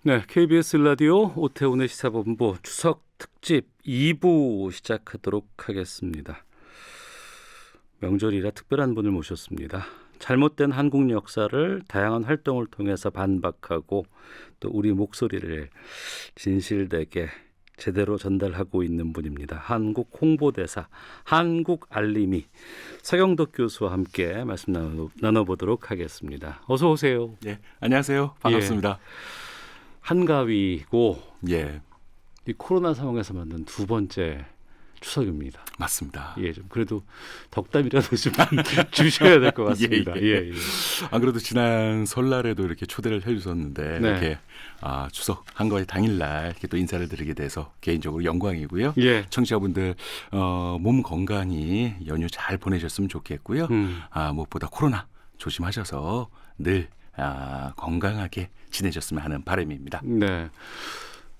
네, KBS 라디오 오태훈의 시사본부 추석 특집 2부 시작하도록 하겠습니다. 명절이라 특별한 분을 모셨습니다. 잘못된 한국 역사를 다양한 활동을 통해서 반박하고 또 우리 목소리를 진실되게 제대로 전달하고 있는 분입니다. 한국 홍보대사, 한국 알림이 서경덕 교수와 함께 말씀 나눠보도록 하겠습니다. 어서 오세요. 네, 안녕하세요. 반갑습니다. 한가위고 예, 이 코로나 상황에서 만든 두 번째 추석입니다. 맞습니다. 예, 좀 그래도 덕담이라도 좀 주셔야 될 것 같습니다. 예, 예, 예. 안 그래도 지난 설날에도 이렇게 초대를 해주셨는데 네. 이렇게 추석 한가위 당일날 이렇게 또 인사를 드리게 돼서 개인적으로 영광이고요. 예. 청취자분들 몸 건강히 연휴 잘 보내셨으면 좋겠고요. 무엇보다 코로나 조심하셔서 늘 건강하게 지내셨으면 하는 바람입니다. 네.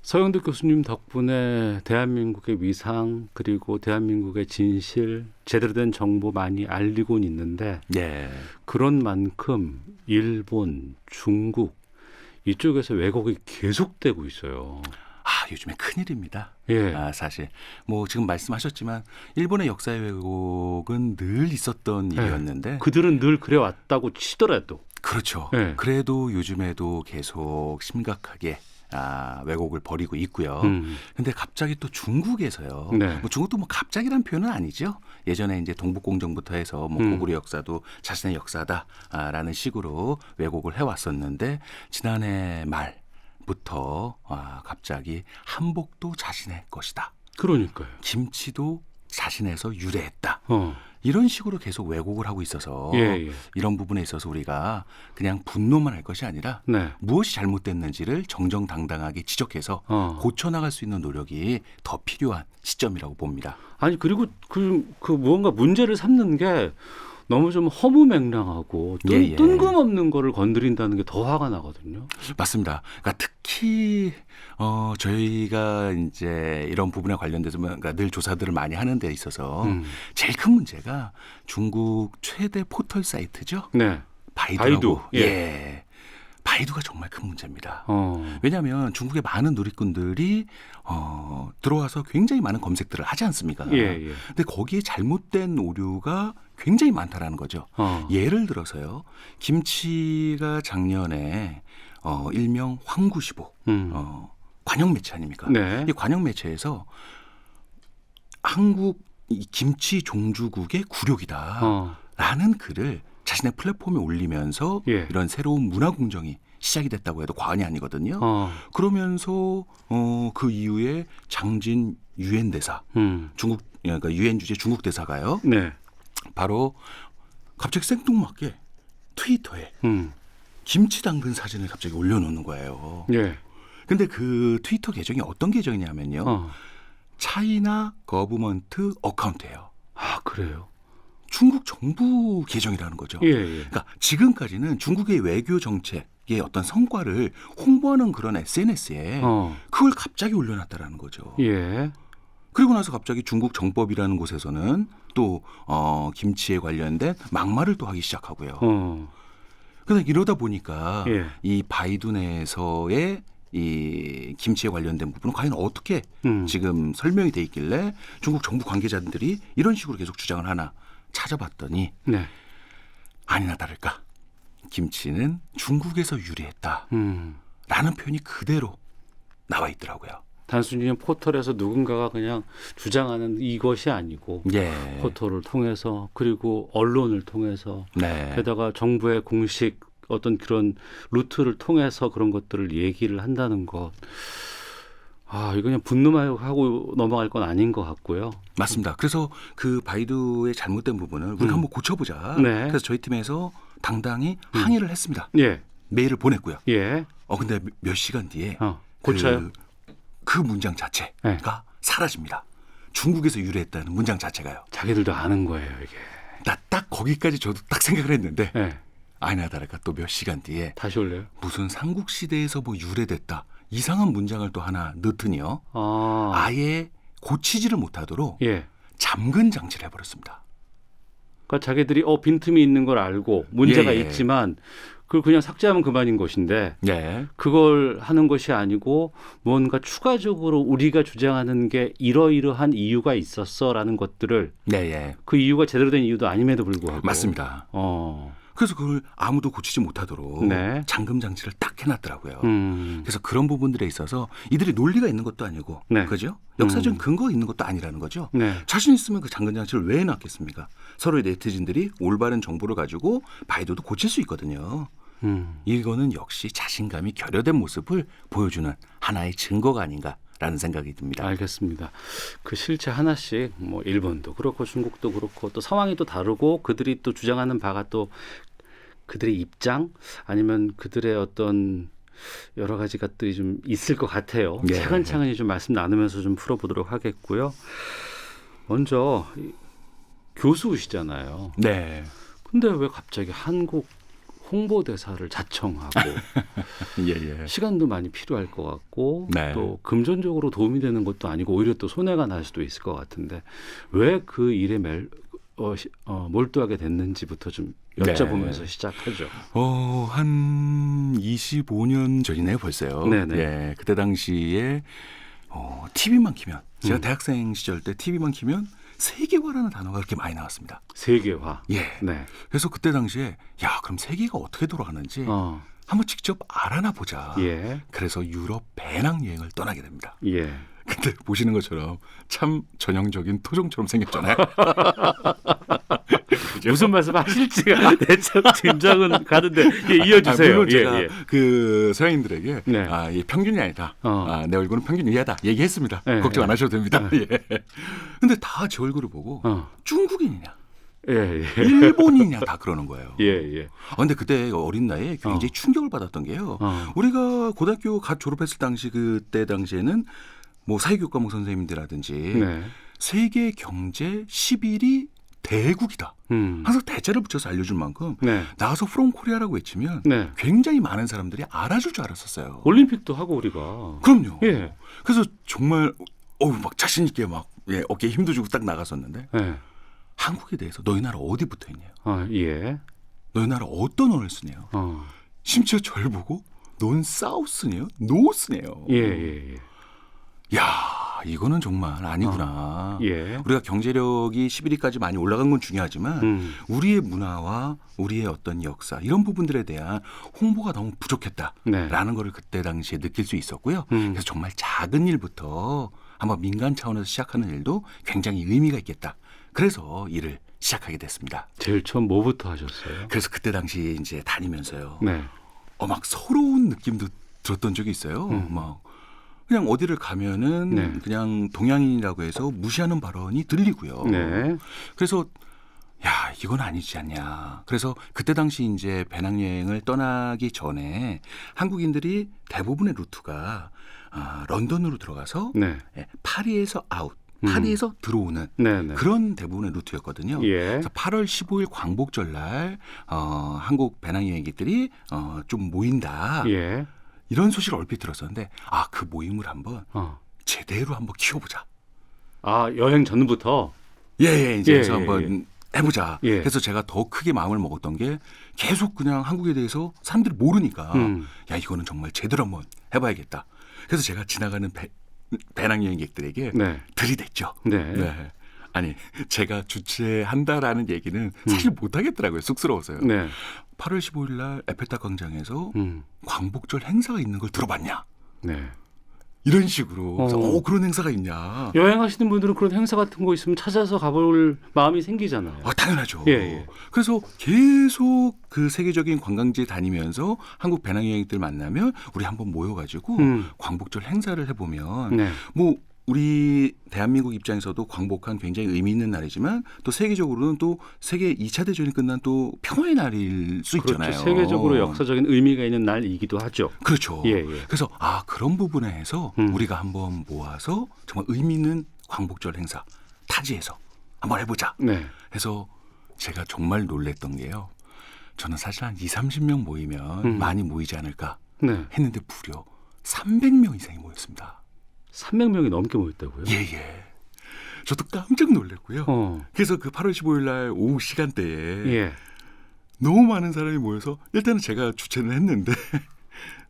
서영덕 교수님 덕분에 대한민국의 위상 그리고 대한민국의 진실 제대로 된 정보 많이 알리고는 있는데 예, 그런 만큼 일본, 중국 이쪽에서 왜곡이 계속되고 있어요. 요즘에 큰일입니다. 예. 사실 뭐 지금 말씀하셨지만 일본의 역사의 왜곡은 늘 있었던 일이었는데 그들은 늘 그래왔다고 치더라도 그렇죠. 네. 그래도 요즘에도 계속 심각하게 왜곡을 벌이고 있고요. 근데 갑자기 또 중국에서요. 네. 뭐 중국도 뭐 갑자기란 표현은 아니죠. 예전에 이제 동북공정부터 해서 뭐 고구려 역사도 자신의 역사다라는 식으로 왜곡을 해왔었는데 지난해 말부터 갑자기 한복도 자신의 것이다. 그러니까요. 김치도 자신에서 유래했다. 어. 이런 식으로 계속 왜곡을 하고 있어서 예. 이런 부분에 있어서 우리가 그냥 분노만 할 것이 아니라 네. 무엇이 잘못됐는지를 정정당당하게 지적해서 고쳐나갈 수 있는 노력이 더 필요한 시점이라고 봅니다. 아니 그리고 그 무언가 문제를 삼는 게 너무 좀 허무맹랑하고 예. 뜬금없는 거를 건드린다는 게 더 화가 나거든요. 맞습니다. 그러니까 특히 저희가 이제 이런 부분에 관련돼서 그러니까 늘 조사들을 많이 하는 데 있어서 제일 큰 문제가 중국 최대 포털 사이트죠. 네. 바이두라고. 바이두. 예. 바이두가 정말 큰 문제입니다. 어. 왜냐하면 중국의 많은 누리꾼들이 들어와서 굉장히 많은 검색들을 하지 않습니까? 예. 근데 거기에 잘못된 오류가 굉장히 많다라는 거죠. 예를 들어서요. 김치가 작년에 일명 황구시보 관영 매체 아닙니까? 네. 이 관영 매체에서 한국 이 김치 종주국의 굴욕이다라는 글을 자신의 플랫폼에 올리면서 이런 새로운 문화 공정이 시작이 됐다고 해도 과언이 아니거든요. 그러면서 그 이후에 장진 유엔 대사, 중국 그러니까 유엔 주재 중국 대사가요. 네. 바로 갑자기 생뚱맞게 트위터에 김치 담근 사진을 갑자기 올려놓는 거예요. 예. 근데 그 트위터 계정이 어떤 계정이냐면요. 차이나 거버먼트 어카운트예요. 그래요? 중국 정부 계정이라는 거죠. 예. 그러니까 지금까지는 중국의 외교 정책의 어떤 성과를 홍보하는 그런 SNS에 그걸 갑자기 올려놨다라는 거죠. 예. 그리고 나서 갑자기 중국 정법이라는 곳에서는 또 김치에 관련된 막말을 또 하기 시작하고요. 그래서 이러다 보니까 이 바이두 내에서의 이 김치에 관련된 부분은 과연 어떻게 지금 설명이 돼 있길래 중국 정부 관계자들이 이런 식으로 계속 주장을 하나 찾아봤더니 네. 아니나 다를까 김치는 중국에서 유래했다라는 표현이 그대로 나와 있더라고요. 단순히 포털에서 누군가가 그냥 주장하는 이것이 아니고 포털을 통해서 그리고 언론을 통해서 게다가 정부의 공식 어떤 그런 루트를 통해서 그런 것들을 얘기를 한다는 것. 이거 그냥 분노만 하고 넘어갈 건 아닌 것 같고요. 맞습니다. 그래서 그 바이두의 잘못된 부분을 우리가 한번 고쳐보자. 네. 그래서 저희 팀에서 당당히 항의를 했습니다. 예. 메일을 보냈고요. 예. 근데 몇 시간 뒤에 고쳐요? 그 문장 자체가 사라집니다. 중국에서 유래했다는 문장 자체가요. 자기들도 아는 거예요, 이게. 나 딱 거기까지 저도 딱 생각을 했는데 네. 아니나 다를까 또 몇 시간 뒤에 다시 올려요? 무슨 삼국시대에서 뭐 유래됐다. 이상한 문장을 또 하나 넣더니요. 아예 고치지를 못하도록 잠근 장치를 해버렸습니다. 그러니까 자기들이 빈틈이 있는 걸 알고 문제가 있지만 그걸 그냥 삭제하면 그만인 것인데 네. 그걸 하는 것이 아니고 뭔가 추가적으로 우리가 주장하는 게 이러이러한 이유가 있었어라는 것들을 네. 그 이유가 제대로 된 이유도 아님에도 불구하고 맞습니다. 그래서 그걸 아무도 고치지 못하도록 네. 잠금 장치를 딱 해놨더라고요. 그래서 그런 부분들에 있어서 이들이 논리가 있는 것도 아니고, 네. 그죠? 역사적 근거가 있는 것도 아니라는 거죠. 네. 자신 있으면 그 잠금 장치를 왜 해놨겠습니까? 서로의 네티즌들이 올바른 정보를 가지고 바이두도 고칠 수 있거든요. 이거는 역시 자신감이 결여된 모습을 보여주는 하나의 증거가 아닌가라는 생각이 듭니다. 알겠습니다. 그 실체 하나씩 뭐 일본도 그렇고 중국도 그렇고 또 상황이 또 다르고 그들이 또 주장하는 바가 또 그들의 입장 아니면 그들의 어떤 여러 가지 것들이 좀 있을 것 같아요. 네. 차근차근히 좀 말씀 나누면서 좀 풀어보도록 하겠고요. 먼저 교수시잖아요. 네. 근데 왜 갑자기 한국 홍보대사를 자청하고 예. 시간도 많이 필요할 것 같고 네. 또 금전적으로 도움이 되는 것도 아니고 오히려 또 손해가 날 수도 있을 것 같은데 왜 그 일에 몰두하게 됐는지부터 좀 여쭤보면서 네. 시작하죠. 한 25년 전이네요, 벌써요. 네네. 예, 그때 당시에 TV만 키면 제가 대학생 시절 때 TV만 키면 세계화라는 단어가 그렇게 많이 나왔습니다. 세계화. 예. 네. 그래서 그때 당시에 그럼 세계가 어떻게 돌아가는지 한번 직접 알아나 보자. 예. 그래서 유럽 배낭 여행을 떠나게 됩니다. 예. 근데 보시는 것처럼 참 전형적인 토종처럼 생겼잖아요. 무슨 말씀 하실지가 내적 짐작은 가는데 이어주세요. 물론 제가 그 서양인들에게 네. 이 평균이 아니다. 내 얼굴은 평균 이하다. 얘기했습니다. 네. 걱정 안 하셔도 됩니다. 예. 근데 다 제 얼굴을 보고 중국인이냐, 일본인이냐 다 그러는 거예요. 예. 근데 그때 어린 나이에 굉장히 충격을 받았던 게요. 우리가 고등학교 갓 졸업했을 그때 당시에는 뭐 사회교육 과목 선생님들이라든지 네. 세계 경제 11위 대국이다. 항상 대자를 붙여서 알려줄 만큼 네. 나가서 프롬 코리아라고 외치면 네. 굉장히 많은 사람들이 알아줄 줄 알았었어요. 올림픽도 하고 우리가. 그럼요. 예. 그래서 정말 막 자신 있게 막 어깨에 힘도 주고 딱 나갔었는데 예. 한국에 대해서 너희 나라 어디 붙어 있냐? 예. 너희 나라 어떤 언어를 쓰네요? 심지어 절 보고 넌 사우스네요? 노스네요. 예. 야, 이거는 정말 아니구나. 예. 우리가 경제력이 11위까지 많이 올라간 건 중요하지만 우리의 문화와 우리의 어떤 역사 이런 부분들에 대한 홍보가 너무 부족했다라는 거를 그때 당시에 느낄 수 있었고요. 그래서 정말 작은 일부터 한번 민간 차원에서 시작하는 일도 굉장히 의미가 있겠다. 그래서 일을 시작하게 됐습니다. 제일 처음 뭐부터 하셨어요? 그래서 그때 당시 이제 다니면서요. 네. 막 서러운 느낌도 들었던 적이 있어요. 막 그냥 어디를 가면은 네. 그냥 동양인이라고 해서 무시하는 발언이 들리고요. 네. 그래서 이건 아니지 않냐. 그래서 그때 당시 이제 배낭여행을 떠나기 전에 한국인들이 대부분의 루트가 런던으로 들어가서 네. 파리에서 아웃. 파리에서 들어오는 네네. 그런 대부분의 루트였거든요. 예. 그래서 8월 15일 광복절 날 한국 배낭여행객들이 좀 모인다. 예. 이런 소식을 얼핏 들었었는데 그 모임을 한번 제대로 한번 키워보자. 여행 전부터? 이제 그래서 한번 해보자. 예. 그래서 제가 더 크게 마음을 먹었던 게 계속 그냥 한국에 대해서 사람들이 모르니까 이거는 정말 제대로 한번 해봐야겠다. 그래서 제가 지나가는 배낭여행객들에게 네. 들이댔죠. 네. 아니 제가 주최한다라는 얘기는 사실 못하겠더라고요. 쑥스러워서요. 네. 8월 15일 날 에펠탑 광장에서 광복절 행사가 있는 걸 들어봤냐? 네. 이런 식으로 그래서 그런 행사가 있냐? 여행하시는 분들은 그런 행사 같은 거 있으면 찾아서 가볼 마음이 생기잖아요. 당연하죠. 예. 그래서 계속 그 세계적인 관광지 다니면서 한국 배낭여행들 만나면 우리 한번 모여가지고 광복절 행사를 해보면 네. 뭐 우리 대한민국 입장에서도 광복한 굉장히 의미 있는 날이지만 또 세계적으로는 또 세계 2차 대전이 끝난 또 평화의 날일 수 그렇죠. 있잖아요. 세계적으로 역사적인 의미가 있는 날이기도 하죠. 그렇죠. 예. 그래서 그런 부분에서 우리가 한번 모아서 정말 의미 있는 광복절 행사 타지에서 한번 해보자. 네. 해서 제가 정말 놀랬던 게요. 저는 사실 한 20-30명 모이면 많이 모이지 않을까 했는데 무려 300명 이상이 모였습니다. 300명이 넘게 모였다고요? 예. 저도 깜짝 놀랐고요. 그래서 그 8월 15일 날 오후 시간대에 너무 많은 사람이 모여서 일단은 제가 주최는 했는데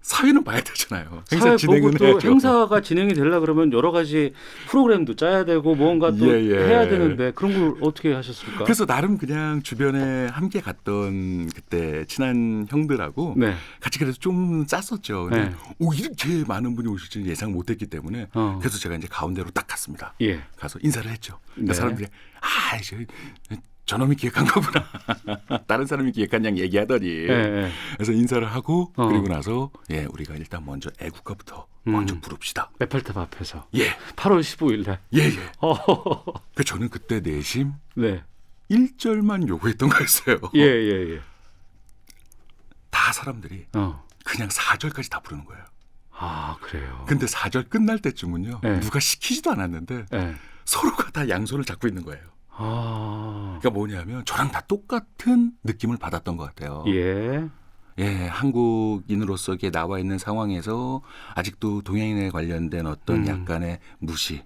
사회는 봐야 되잖아요. 사회 보고 또 행사가 진행이 되려 그러면 여러 가지 프로그램도 짜야 되고 뭔가 또 해야 되는데 그런 걸 어떻게 하셨습니까? 그래서 나름 그냥 주변에 함께 갔던 그때 친한 형들하고 같이 그래서 좀 짰었죠. 근데 이렇게 많은 분이 오실 줄은 예상 못했기 때문에 그래서 제가 이제 가운데로 딱 갔습니다. 가서 인사를 했죠. 그러니까 사람들이 저놈이 기획한 거구나. 다른 사람이 기획한 양 얘기하더니. 그래서 인사를 하고 그리고 나서 우리가 일단 먼저 애국가부터 먼저 부릅시다. 에펠탑 앞에서. 8월 15일 날. 그 저는 그때 내심 1절만 요구했던 거였어요. 다 사람들이 그냥 4절까지 다 부르는 거예요. 아, 그래요. 근데 4절 끝날 때쯤은요. 누가 시키지도 않았는데 서로가 다 양손을 잡고 있는 거예요. 그러니까 뭐냐면 저랑 다 똑같은 느낌을 받았던 것 같아요. 한국인으로서 이렇게 나와 있는 상황에서 아직도 동양인에 관련된 어떤 약간의 무시,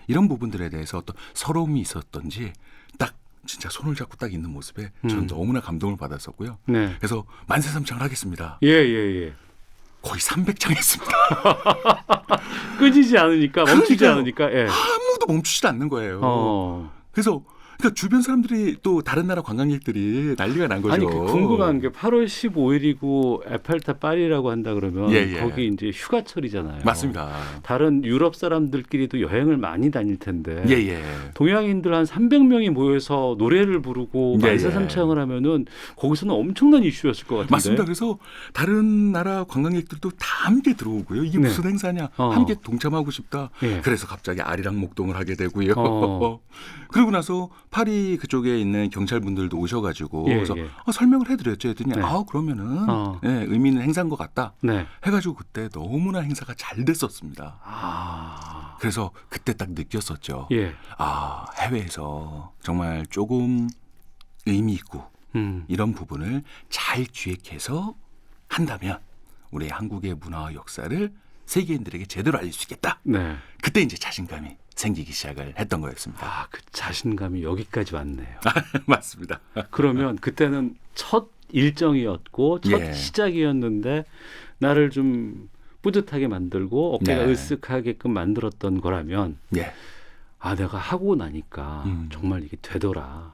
이런 부분들에 대해서 어떤 서러움이 있었던지 딱 진짜 손을 잡고 딱 있는 모습에 저는 너무나 감동을 받았었고요. 그래서 만세삼창을 하겠습니다. 거의 300창 했습니다. 끊이지 않으니까, 멈추지 않으니까. 아무도 멈추지 않는 거예요. 그래서 그러니까 주변 사람들이 또 다른 나라 관광객들이 난리가 난 거죠. 아니 궁금한 게 8월 15일이고 에펠탑 파리라고 한다 그러면 거기 이제 휴가철이잖아요. 맞습니다. 다른 유럽 사람들끼리도 여행을 많이 다닐 텐데 동양인들 한 300명이 모여서 노래를 부르고 만세삼창을 하면은 거기서는 엄청난 이슈였을 것 같은데. 맞습니다. 그래서 다른 나라 관광객들도 다 함께 들어오고요. 이게 무슨 행사냐? 함께 동참하고 싶다. 그래서 갑자기 아리랑 목동을 하게 되고요. 그리고 나서 파리 그쪽에 있는 경찰분들도 오셔가지고 그래서 설명을 해드렸죠. 했더니 그러면은 의미 있는 행사인 것 같다. 해가지고 그때 너무나 행사가 잘 됐었습니다. 그래서 그때 딱 느꼈었죠. 해외에서 정말 조금 의미 있고 이런 부분을 잘 기획해서 한다면 우리 한국의 문화와 역사를 세계인들에게 제대로 알릴 수 있겠다. 그때 이제 자신감이 생기기 시작을 했던 거였습니다. 그 자신감이 여기까지 왔네요. 맞습니다. 그러면 그때는 첫 일정이었고 첫 시작이었는데 나를 좀 뿌듯하게 만들고 어깨가 으쓱하게끔 만들었던 거라면 내가 하고 나니까 정말 이게 되더라.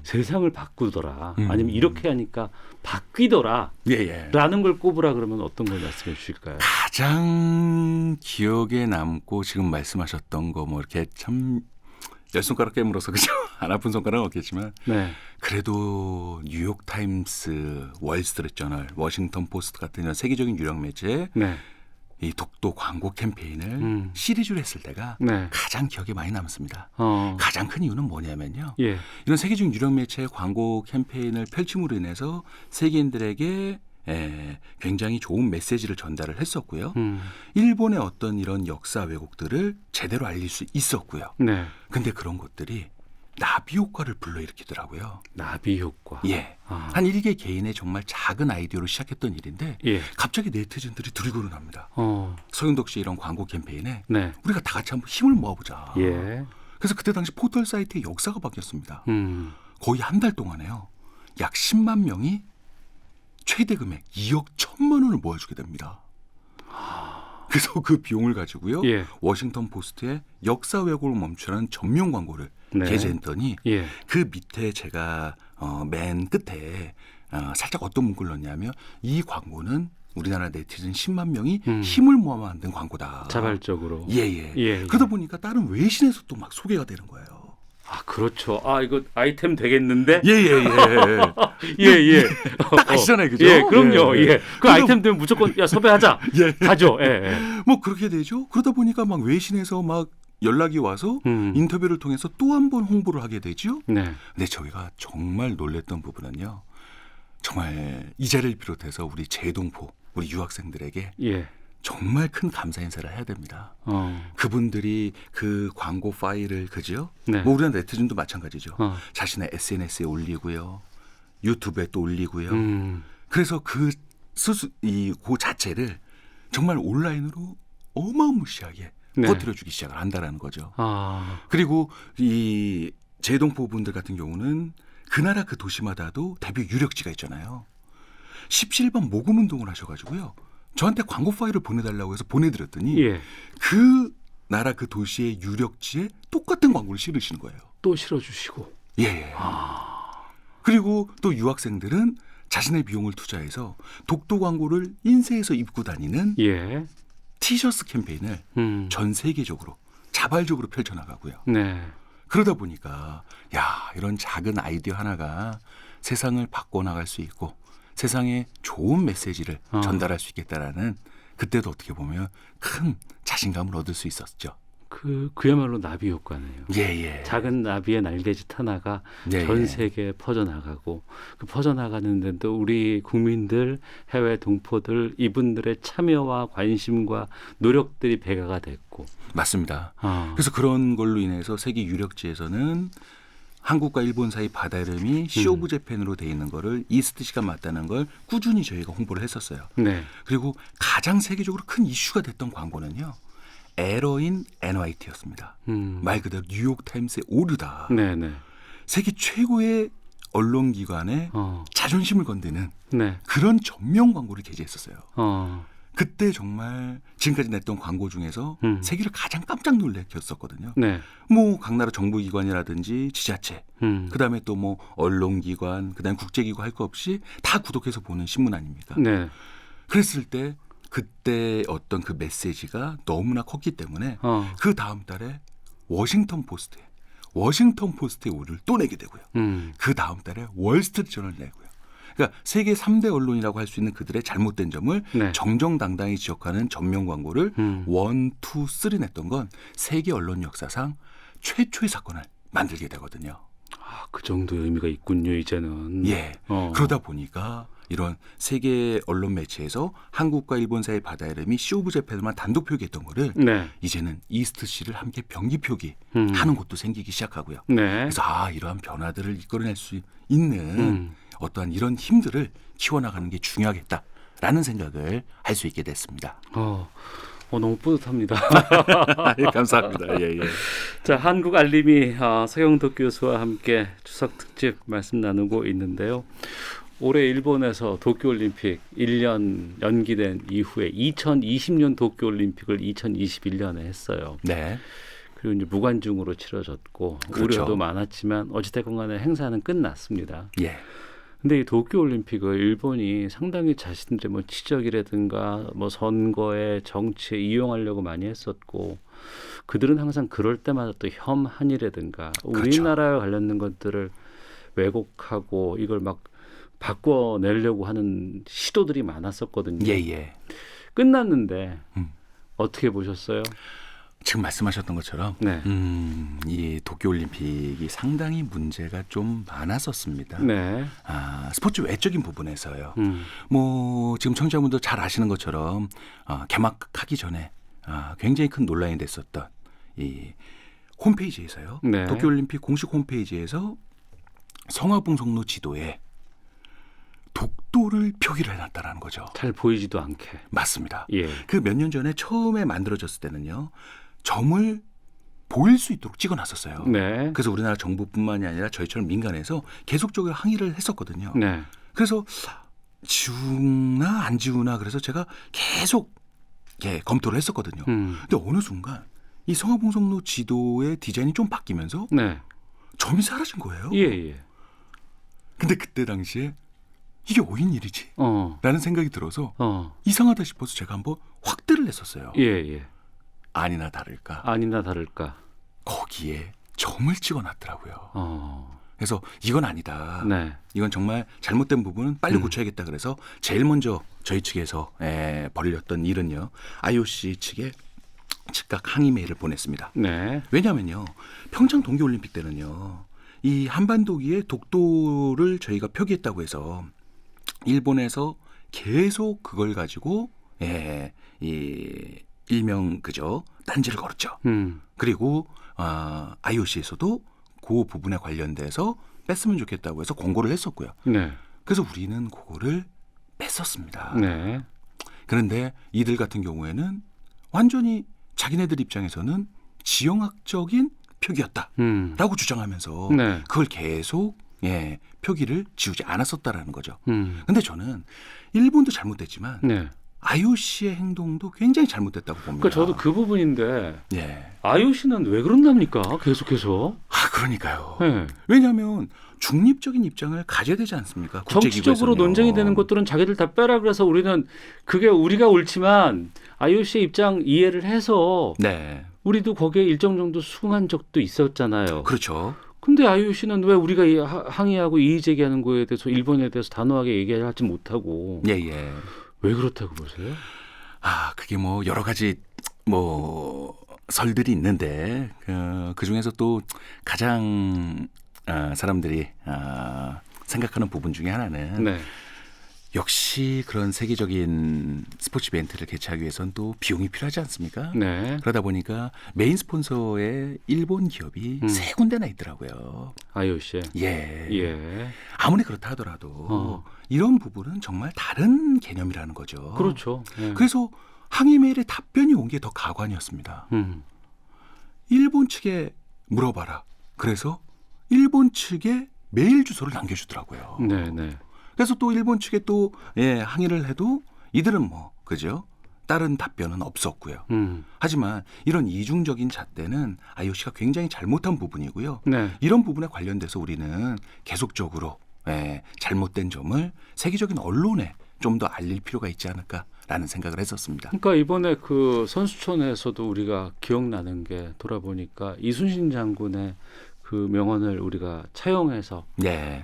세상을 바꾸더라. 아니면 이렇게 하니까 바뀌더라. 라는 걸 꼽으라 그러면 어떤 걸 말씀해 주실까요? 가장 기억에 남고 지금 말씀하셨던 거 뭐 이렇게 참 10손가락 깨물어서 그죠? 안 아픈 손가락은 없겠지만 그래도 뉴욕타임스, 월스트리트저널, 워싱턴 포스트 같은 이런 세계적인 유력 매체에 이 독도 광고 캠페인을 시리즈로 했을 때가 가장 기억에 많이 남습니다. 가장 큰 이유는 뭐냐면요. 이런 세계적인 유력 매체의 광고 캠페인을 펼침으로 인해서 세계인들에게 굉장히 좋은 메시지를 전달을 했었고요. 일본의 어떤 이런 역사 왜곡들을 제대로 알릴 수 있었고요. 근데 그런 것들이 나비 효과를 불러일으키더라고요. 나비 효과. 한 일개 개인의 정말 작은 아이디어로 시작했던 일인데 갑자기 네티즌들이 들이고는 합니다. 서윤덕 씨 이런 광고 캠페인에 우리가 다 같이 한번 힘을 모아보자. 그래서 그때 당시 포털 사이트의 역사가 바뀌었습니다. 거의 한 달 동안에요. 약 10만 명이 최대 금액 2억 1천만 원을 모아주게 됩니다. 그래서 그 비용을 가지고요. 워싱턴 포스트에 역사 왜곡을 멈추라는 전면 광고를 게재했더니 그 밑에 제가 맨 끝에 살짝 어떤 문구를 넣었냐면 이 광고는 우리나라 네티즌 10만 명이 힘을 모아 만든 광고다. 자발적으로. 그러다 보니까 다른 외신에서 또 막 소개가 되는 거예요. 그렇죠. 이거 아이템 되겠는데? 딱 아시잖아요, 그죠? 그럼요. 그 아이템 되면 무조건 섭외하자. 가죠. 뭐 그렇게 되죠. 그러다 보니까 막 외신에서 막 연락이 와서 인터뷰를 통해서 또 한 번 홍보를 하게 되죠. 근데 저희가 정말 놀랬던 부분은요. 정말 이 자리를 비롯해서 우리 재동포, 우리 유학생들에게 정말 큰 감사 인사를 해야 됩니다. 그분들이 그 광고 파일을 그죠? 뭐 우리나라 네티즌도 마찬가지죠. 자신의 SNS에 올리고요, 유튜브에 또 올리고요. 그래서 그 자체를 정말 온라인으로 어마무시하게 퍼뜨려주기 시작을 한다라는 거죠. 그리고 이 재동포 분들 같은 경우는 그 나라 그 도시마다도 대표 유력지가 있잖아요. 십시일반 모금 운동을 하셔가지고요. 저한테 광고 파일을 보내달라고 해서 보내드렸더니 예. 그 나라 그 도시의 유력지에 똑같은 광고를 실으시는 거예요. 또 실어주시고. 예. 그리고 또 유학생들은 자신의 비용을 투자해서 독도 광고를 인쇄해서 입고 다니는 예. 티셔츠 캠페인을 전 세계적으로 자발적으로 펼쳐나가고요. 네. 그러다 보니까 이런 작은 아이디어 하나가 세상을 바꿔나갈 수 있고 세상에 좋은 메시지를 전달할 수 있겠다라는 그때도 어떻게 보면 큰 자신감을 얻을 수 있었죠. 그야말로 나비 효과네요. 예. 작은 나비의 날개짓 하나가 전 세계에 퍼져나가고 그 퍼져나가는데도 우리 국민들, 해외 동포들 이분들의 참여와 관심과 노력들이 배가가 됐고. 맞습니다. 그래서 그런 걸로 인해서 세계 유력지에서는 한국과 일본 사이 바다 이름이 시 오브 재팬으로 돼 있는 거를 이스트시가 맞다는 걸 꾸준히 저희가 홍보를 했었어요. 네. 그리고 가장 세계적으로 큰 이슈가 됐던 광고는요. 에러인 NYT였습니다. 말 그대로 뉴욕타임스의 오류다. 네네. 세계 최고의 언론기관의 자존심을 건드는 네. 그런 전면 광고를 게재했었어요. 그때 정말 지금까지 냈던 광고 중에서 세계를 가장 깜짝 놀래켰었거든요. 네. 뭐 각 나라 정부기관이라든지 지자체, 그다음에 또 뭐 언론기관, 그다음에 국제기구 할 거 없이 다 구독해서 보는 신문 아닙니까? 네. 그랬을 때 그때 어떤 그 메시지가 너무나 컸기 때문에 그 다음 달에 워싱턴 포스트에 오류를 또 내게 되고요. 그 다음 달에 월스트리트저널을 내고요. 그러니까 세계 3대 언론이라고 할 수 있는 그들의 잘못된 점을 네. 정정당당히 지적하는 전면 광고를 1, 2, 3 냈던 건 세계 언론 역사상 최초의 사건을 만들게 되거든요. 그 정도의 의미가 있군요, 이제는. 예. 그러다 보니까 이런 세계 언론 매체에서 한국과 일본 사이의 바다 이름이 시 오브 재팬만 단독 표기했던 거를 네. 이제는 이스트 시를 함께 병기 표기하는 곳도 생기기 시작하고요. 네. 그래서 이러한 변화들을 이끌어낼 수 있는 어떠한 이런 힘들을 키워나가는 게 중요하겠다라는 생각을 할 수 있게 됐습니다. 너무 뿌듯합니다. 예, 감사합니다. 예. 자, 한국 알림이 서경덕 교수와 함께 추석 특집 말씀 나누고 있는데요. 올해 일본에서 도쿄올림픽 1년 연기된 이후에 2020년 도쿄올림픽을 2021년에 했어요. 네. 그리고 이제 무관중으로 치러졌고 그렇죠. 우려도 많았지만 어찌됐건 간에 행사는 끝났습니다. 예. 근데 이 도쿄올림픽을 일본이 상당히 자신들의 뭐 지적이라든가 뭐 선거에 정치에 이용하려고 많이 했었고 그들은 항상 그럴 때마다 또 혐한이라든가 우리나라와 관련된 것들을 왜곡하고 이걸 막 바꿔내려고 하는 시도들이 많았었거든요. 예. 끝났는데 어떻게 보셨어요? 지금 말씀하셨던 것처럼 네. 이 도쿄올림픽이 상당히 문제가 좀 많았었습니다. 네. 스포츠 외적인 부분에서요. 뭐 지금 청취자분도 잘 아시는 것처럼 개막하기 전에 굉장히 큰 논란이 됐었던 이 홈페이지에서요. 네. 도쿄올림픽 공식 홈페이지에서 성화봉송로 지도에 독도를 표기를 해놨다라는 거죠. 잘 보이지도 않게. 맞습니다. 예. 그 몇 년 전에 처음에 만들어졌을 때는요. 점을 보일 수 있도록 찍어놨었어요. 네. 그래서 우리나라 정부뿐만이 아니라 저희처럼 민간에서 계속적으로 항의를 했었거든요. 네. 그래서 지우나 안 지우나 그래서 제가 계속 검토를 했었거든요. 근데 어느 순간 이 성화봉송로 지도의 디자인이 좀 바뀌면서 네. 점이 사라진 거예요. 예. 근데 그때 당시에 이게 오인 일이지? 라는 생각이 들어서 이상하다 싶어서 제가 한번 확대를 했었어요. 예. 아니나 다를까 거기에 점을 찍어놨더라고요. 그래서 이건 아니다. 네. 이건 정말 잘못된 부분은 빨리 고쳐야겠다. 그래서 제일 먼저 저희 측에서 벌였던 일은요. IOC 측에 즉각 항의 메일을 보냈습니다. 네. 왜냐하면요. 평창 동계올림픽 때는요. 이 한반도기에 독도를 저희가 표기했다고 해서 일본에서 계속 그걸 가지고 이 일명 그저 딴지를 걸었죠. 그리고 IOC에서도 그 부분에 관련돼서 뺐으면 좋겠다고 해서 권고를 했었고요. 네. 그래서 우리는 그거를 뺐었습니다. 네. 그런데 이들 같은 경우에는 완전히 자기네들 입장에서는 지형학적인 표기였다라고 주장하면서 네. 그걸 계속 예, 표기를 지우지 않았었다라는 거죠. 근데 저는 일본도 잘못됐지만 네. IOC의 행동도 굉장히 잘못됐다고 봅니다. 그러니까 저도 그 부분인데 예. IOC는 왜 그런답니까? 계속해서. 그러니까요. 네. 왜냐하면 중립적인 입장을 가져야 되지 않습니까? 정치적으로 논쟁이 되는 것들은 자기들 다 빼라 그래서 우리는 그게 우리가 옳지만 IOC의 입장 이해를 해서 네. 우리도 거기에 일정 정도 수긍한 적도 있었잖아요. 그렇죠. 근데 IOC는 왜 우리가 항의하고 이의 제기하는 거에 대해서 일본에 대해서 단호하게 얘기하지 못하고 예. 왜 그렇다고 보세요? 그게 뭐 여러 가지 뭐 설들이 있는데 그 중에서 또 가장 사람들이 생각하는 부분 중에 하나는 네. 역시 그런 세계적인 스포츠 이벤트를 개최하기 위해서는 또 비용이 필요하지 않습니까? 네. 그러다 보니까 메인 스폰서의 일본 기업이 세 군데나 있더라고요. IOC. 예. 아무리 그렇다 하더라도 이런 부분은 정말 다른 개념이라는 거죠. 그렇죠. 예. 그래서 항의 메일에 답변이 온 게 더 가관이었습니다. 일본 측에 물어봐라. 그래서 일본 측에 메일 주소를 남겨주더라고요. 네. 그래서 또 일본 측에 또 항의를 해도 이들은 그죠? 다른 답변은 없었고요. 하지만 이런 이중적인 잣대는 IOC가 굉장히 잘못한 부분이고요. 네. 이런 부분에 관련돼서 우리는 계속적으로 잘못된 점을 세계적인 언론에 좀 더 알릴 필요가 있지 않을까라는 생각을 했었습니다. 그러니까 이번에 그 선수촌에서도 우리가 기억나는 게 돌아보니까 이순신 장군의 그 명언을 우리가 차용해서 네.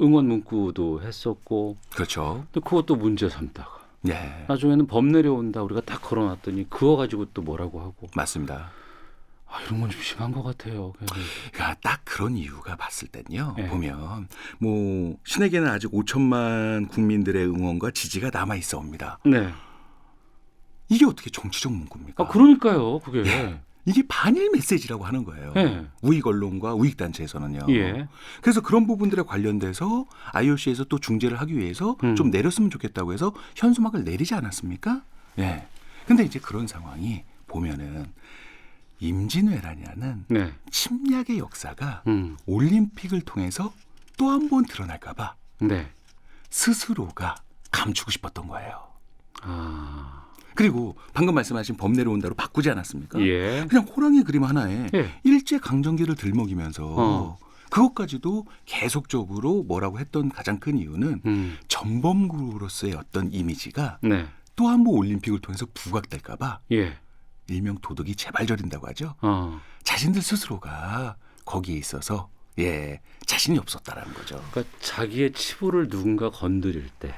응원 문구도 했었고 그렇죠. 또 그것도 문제 삼다가 네. 나중에는 법 내려온다 우리가 딱 걸어놨더니 그거 가지고 또 뭐라고 하고 맞습니다. 이런 건 좀 심한 것 같아요. 그러니까 딱 그런 이유가 봤을 땐요. 네. 보면 신에게는 아직 5천만 국민들의 응원과 지지가 남아 있어옵니다. 네. 이게 어떻게 정치적 문구입니까? 그러니까요. 그게. 네. 이게 반일 메시지라고 하는 거예요. 네. 우익 언론과 우익 단체에서는요. 예. 그래서 그런 부분들에 관련돼서 IOC에서 또 중재를 하기 위해서 좀 내렸으면 좋겠다고 해서 현수막을 내리지 않았습니까? 예. 근데 이제 그런 상황이 보면은 임진왜란이라는 네. 침략의 역사가 올림픽을 통해서 또 한 번 드러날까 봐 네. 스스로가 감추고 싶었던 거예요. 그리고 방금 말씀하신 법 내려온다로 바꾸지 않았습니까? 예. 그냥 호랑이 그림 하나에 일제강점기를 들먹이면서 그것까지도 계속적으로 뭐라고 했던 가장 큰 이유는 전범구로서의 어떤 이미지가 네. 또 한 번 올림픽을 통해서 부각될까 봐 일명 도덕이 재발저린다고 하죠. 자신들 스스로가 거기에 있어서 자신이 없었다라는 거죠. 그러니까 자기의 치부를 누군가 건드릴 때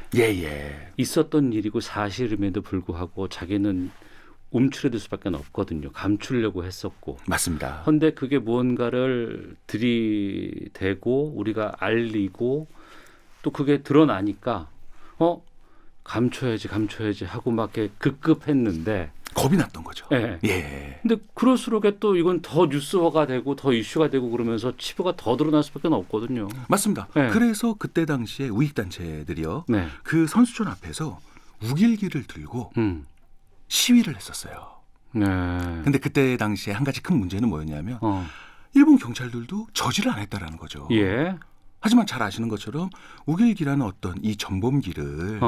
있었던 일이고 사실임에도 불구하고 자기는 움츠러들 수밖에 없거든요. 감추려고 했었고. 맞습니다. 그런데 그게 무언가를 들이대고 우리가 알리고 또 그게 드러나니까 감춰야지 하고 막 이렇게 급급했는데 겁이 났던 거죠. 네. 예. 근데 그럴수록 또 이건 더 뉴스화가 되고 더 이슈가 되고 그러면서 치부가 더 드러날 수밖에 없거든요. 맞습니다. 네. 그래서 그때 당시에 우익 단체들이요. 네. 그 선수촌 앞에서 우길기를 들고 시위를 했었어요. 네. 근데 그때 당시에 한 가지 큰 문제는 뭐였냐면 일본 경찰들도 저지를 안 했다라는 거죠. 예. 하지만 잘 아시는 것처럼 우길기라는 어떤 이 전범기를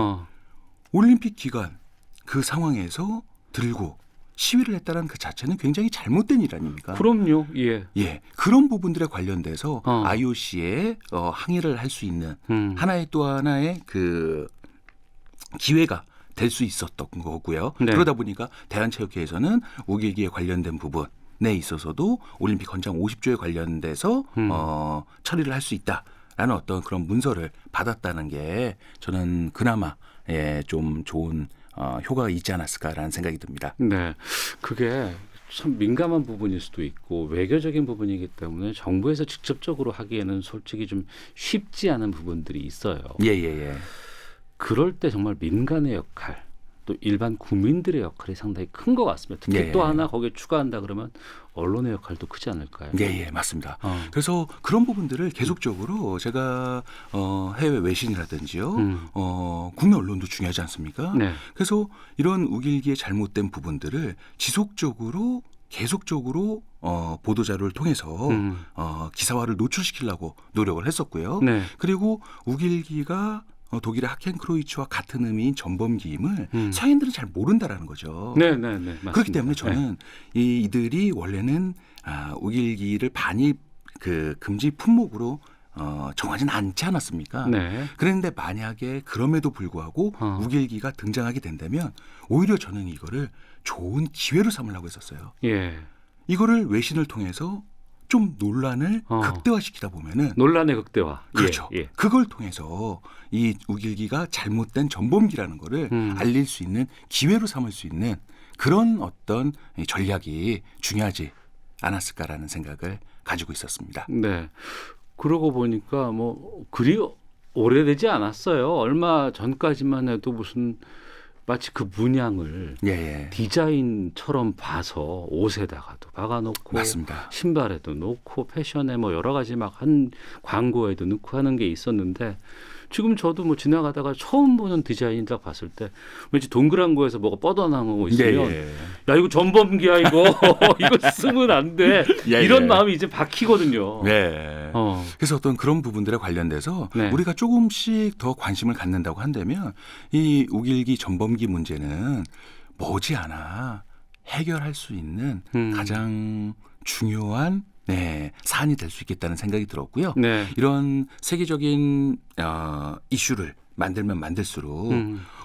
올림픽 기간 그 상황에서 들고 시위를 했다는 그 자체는 굉장히 잘못된 일 아닙니까? 그럼요. 예. 그런 부분들에 관련돼서 IOC에 항의를 할 수 있는 하나의 또 하나의 그 기회가 될 수 있었던 거고요. 네. 그러다 보니까 대한체육회에서는 우길기에 관련된 부분에 있어서도 올림픽 헌장 50조에 관련돼서 처리를 할 수 있다라는 어떤 그런 문서를 받았다는 게 저는 그나마 좀 좋은 효과가 있지 않았을까라는 생각이 듭니다. 네, 그게 참 민감한 부분일 수도 있고 외교적인 부분이기 때문에 정부에서 직접적으로 하기에는 솔직히 좀 쉽지 않은 부분들이 있어요. 그럴 때 정말 민간의 역할, 또 일반 국민들의 역할이 상당히 큰 것 같습니다. 특히 또 하나 거기에 추가한다 그러면 언론의 역할도 크지 않을까요? 맞습니다. 그래서 그런 부분들을 계속적으로 제가 해외 외신이라든지요, 국내 언론도 중요하지 않습니까? 네. 그래서 이런 우길기의 잘못된 부분들을 지속적으로 계속적으로 보도 자료를 통해서 기사화를 노출시키려고 노력을 했었고요. 네. 그리고 우길기가 독일의 하켄크로이츠와 같은 의미인 전범기임을 서양인들은 잘 모른다라는 거죠. 네, 맞습니다. 그렇기 때문에 저는 이들이 원래는 우길기를 반입 금지 품목으로 정하지는 않지 않았습니까? 네. 그런데 만약에 그럼에도 불구하고 우길기가 등장하게 된다면 오히려 저는 이거를 좋은 기회로 삼으려고 했었어요. 예. 이거를 외신을 통해서 좀 논란을 극대화시키다 보면은 논란의 극대화. 그렇죠. 예. 그걸 통해서 이 우길기가 잘못된 전범기라는 거를 알릴 수 있는 기회로 삼을 수 있는 그런 어떤 전략이 중요하지 않았을까라는 생각을 가지고 있었습니다. 네. 그러고 보니까 뭐 그리 오래되지 않았어요. 얼마 전까지만 해도 무슨 마치 그 문양을 디자인처럼 봐서 옷에다가도 박아놓고 맞습니다. 신발에도 놓고 패션에 뭐 여러 가지 막 한 광고에도 넣고 하는 게 있었는데 지금 저도 뭐 지나가다가 처음 보는 디자인 딱 봤을 때 왠지 동그란 거에서 뭐가 뻗어나온 거 있으면 야 이거 전범기야 이거 이거 쓰면 안 돼 이런 마음이 이제 박히거든요. 네. 그래서 어떤 그런 부분들에 관련돼서 우리가 조금씩 더 관심을 갖는다고 한다면 이 우길기 전범기 문제는 머지않아 해결할 수 있는 가장 중요한 사안이 될 수 있겠다는 생각이 들었고요. 네. 이런 세계적인 이슈를 만들면 만들수록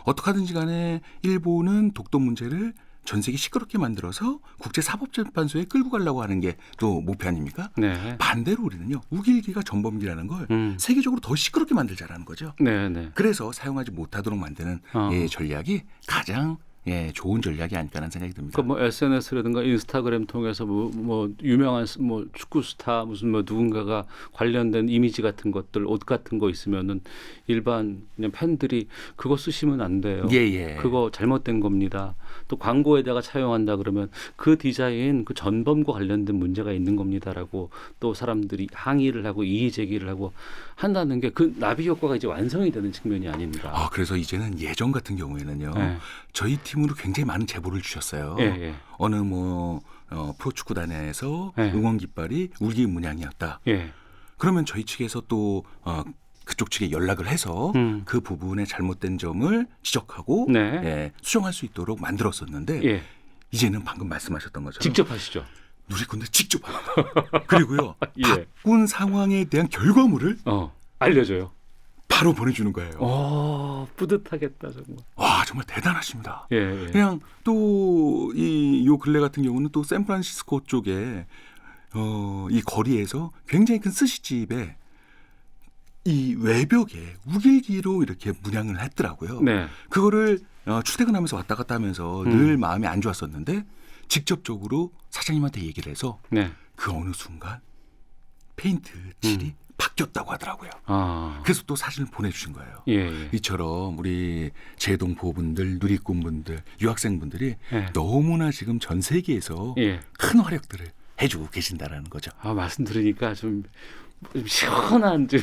어떻게 하든지 간에 일본은 독도 문제를 전 세계 시끄럽게 만들어서 국제사법재판소에 끌고 가려고 하는 게 또 목표 아닙니까? 네. 반대로 우리는요. 우길기가 전범기라는 걸 세계적으로 더 시끄럽게 만들자라는 거죠. 네. 그래서 사용하지 못하도록 만드는 전략이 가장 좋은 전략이 아닐까라는 생각이 듭니다. 그러니까 뭐 SNS라든가 인스타그램 통해서 뭐 유명한 뭐 축구 스타 무슨 뭐 누군가가 관련된 이미지 같은 것들 옷 같은 거 있으면은 일반 그냥 팬들이 그거 쓰시면 안 돼요. 그거 잘못된 겁니다. 또 광고에다가 차용한다 그러면 그 디자인 그 전범과 관련된 문제가 있는 겁니다라고 또 사람들이 항의를 하고 이의 제기를 하고 한다는 게 그 나비 효과가 이제 완성이 되는 측면이 아닙니다. 그래서 이제는 예전 같은 경우에는요. 저희 팀으로 굉장히 많은 제보를 주셨어요. 어느 뭐 프로축구단에서 응원 깃발이 우길기 문양이었다. 그러면 저희 측에서 또 그쪽 측에 연락을 해서 그 부분에 잘못된 점을 지적하고 수정할 수 있도록 만들었었는데 이제는 방금 말씀하셨던 것처럼 직접 하시죠. 누리꾼들 직접 합니다. 그리고요. 바꾼 상황에 대한 결과물을 알려줘요. 바로 보내주는 거예요. 뿌듯하겠다 정말. 와 정말 대단하십니다. 그냥 또 요 근래 같은 경우는 또 샌프란시스코 쪽에 이 거리에서 굉장히 큰 스시집에 이 외벽에 우길기로 이렇게 문양을 했더라고요. 그거를 출퇴근하면서 왔다 갔다 하면서 늘 마음이 안 좋았었는데 직접적으로 사장님한테 얘기를 해서 그 어느 순간 페인트 칠이 바뀌었다고 하더라고요. 그래서 또 사진을 보내주신 거예요. 이처럼 우리 제동포분들, 누리꾼분들, 유학생분들이 너무나 지금 전 세계에서 큰 활약들을 해주고 계신다라는 거죠. 말씀 들으니까 좀 시원한 좀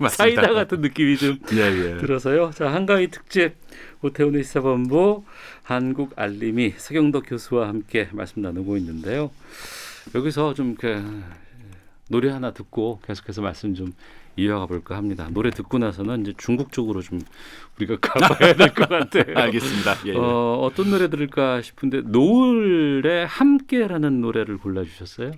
사이다 같은 느낌이 좀 들어서요. 자, 한가위 특집 오태훈의 시사본부 한국 알림이 서경덕 교수와 함께 말씀 나누고 있는데요. 여기서 좀 노래 하나 듣고 계속해서 말씀 좀 이어가 볼까 합니다. 노래 듣고 나서는 이제 중국 쪽으로 좀 우리가 가봐야 될 것 같아요. 알겠습니다. 어떤 노래 들을까 싶은데 노을의 함께라는 노래를 골라주셨어요.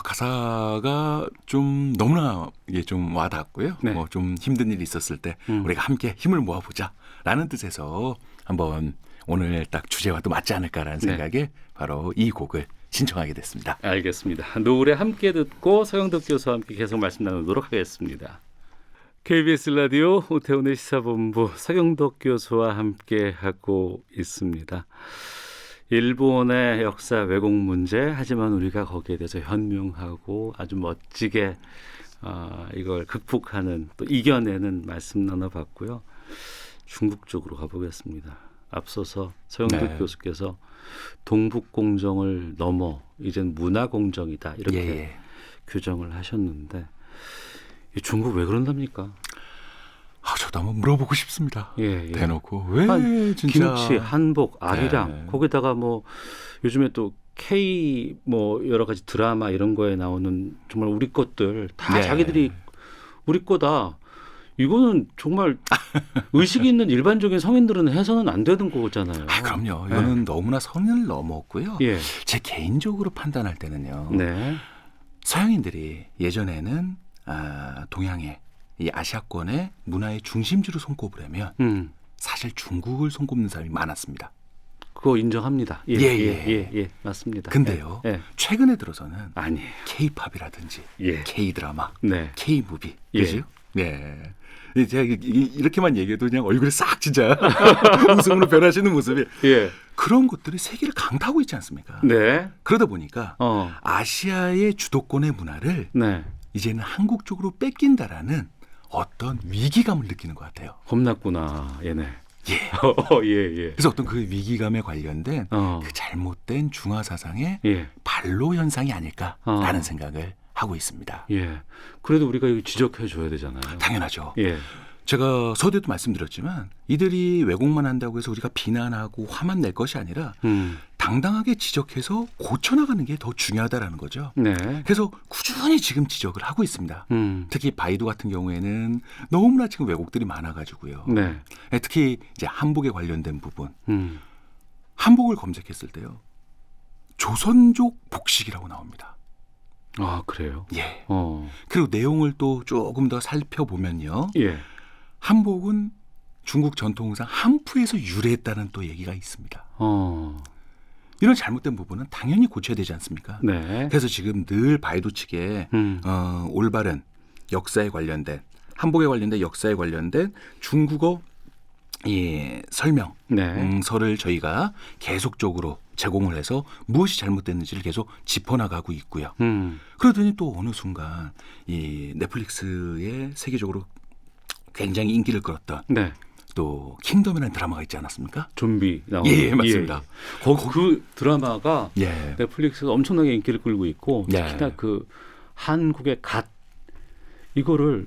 가사가 좀 너무나 이게 좀 와닿았고요. 뭐 좀 힘든 일이 있었을 때 우리가 함께 힘을 모아보자라는 뜻에서 한번 오늘 딱 주제와도 맞지 않을까라는 생각에 바로 이 곡을 신청하게 됐습니다. 알겠습니다. 노래 함께 듣고 서경덕 교수와 함께 계속 말씀 나누도록 하겠습니다. KBS 라디오 오태훈의 시사본부 서경덕 교수와 함께 하고 있습니다. 일본의 역사 왜곡 문제 하지만 우리가 거기에 대해서 현명하고 아주 멋지게 이걸 극복하는 또 이겨내는 말씀 나눠봤고요. 중국 쪽으로 가보겠습니다. 앞서서 서경덕 교수께서 동북공정을 넘어 이젠 문화공정이다 이렇게 규정을 하셨는데 중국 왜 그런답니까? 저도 한번 물어보고 싶습니다. 대놓고 왜 진짜 김치, 한복, 아리랑 거기다가 뭐 요즘에 또 K 뭐 여러 가지 드라마 이런 거에 나오는 정말 우리 것들 다 네. 자기들이 우리 거다. 이거는 정말 의식이 있는 일반적인 성인들은 해서는 안 되는 거잖아요. 그럼요. 이거는 너무나 선을 넘었고요. 예. 제 개인적으로 판단할 때는요. 네. 서양인들이 예전에는 동양의 이 아시아권의 문화의 중심지로 손꼽을 하면 사실 중국을 손꼽는 사람이 많았습니다. 그거 인정합니다. 예, 맞습니다. 근데요, 최근에 들어서는 아니에요. K-팝이라든지 K-드라마, K-무비, 그죠? 네. 제가 이렇게만 얘기해도 그냥 얼굴이 싹 진짜 웃음으로 변하시는 모습이 그런 것들이 세계를 강타하고 있지 않습니까? 네. 그러다 보니까 아시아의 주도권의 문화를 이제는 한국 쪽으로 뺏긴다라는 어떤 위기감을 느끼는 것 같아요. 겁났구나, 얘네. 예. 그래서 어떤 그 위기감에 관련된 그 잘못된 중화 사상의 반로 현상이 아닐까라는 생각을 하고 있습니다. 예. 그래도 우리가 이거 지적해 줘야 되잖아요. 당연하죠. 제가 서두에도 말씀드렸지만 이들이 왜곡만 한다고 해서 우리가 비난하고 화만 낼 것이 아니라 당당하게 지적해서 고쳐나가는 게 더 중요하다라는 거죠. 그래서 꾸준히 지금 지적을 하고 있습니다. 특히 바이두 같은 경우에는 너무나 지금 왜곡들이 많아가지고요. 특히 이제 한복에 관련된 부분. 한복을 검색했을 때요. 조선족 복식이라고 나옵니다. 아, 그래요? 예. 그리고 내용을 또 조금 더 살펴보면요. 한복은 중국 전통의상 한푸에서 유래했다는 또 얘기가 있습니다. 이런 잘못된 부분은 당연히 고쳐야 되지 않습니까? 그래서 지금 늘 바이두 측에 올바른 역사에 관련된 한복에 관련된 역사에 관련된 중국어 설명 서를 저희가 계속적으로 제공을 해서 무엇이 잘못됐는지를 계속 짚어나가고 있고요. 그러더니 또 어느 순간 이 넷플릭스에 세계적으로 굉장히 인기를 끌었던 또 킹덤이라는 드라마가 있지 않았습니까? 좀비 나오는. 예, 맞습니다. 그 드라마가 넷플릭스에서 엄청나게 인기를 끌고 있고 특히나 그 한국의 갓 이거를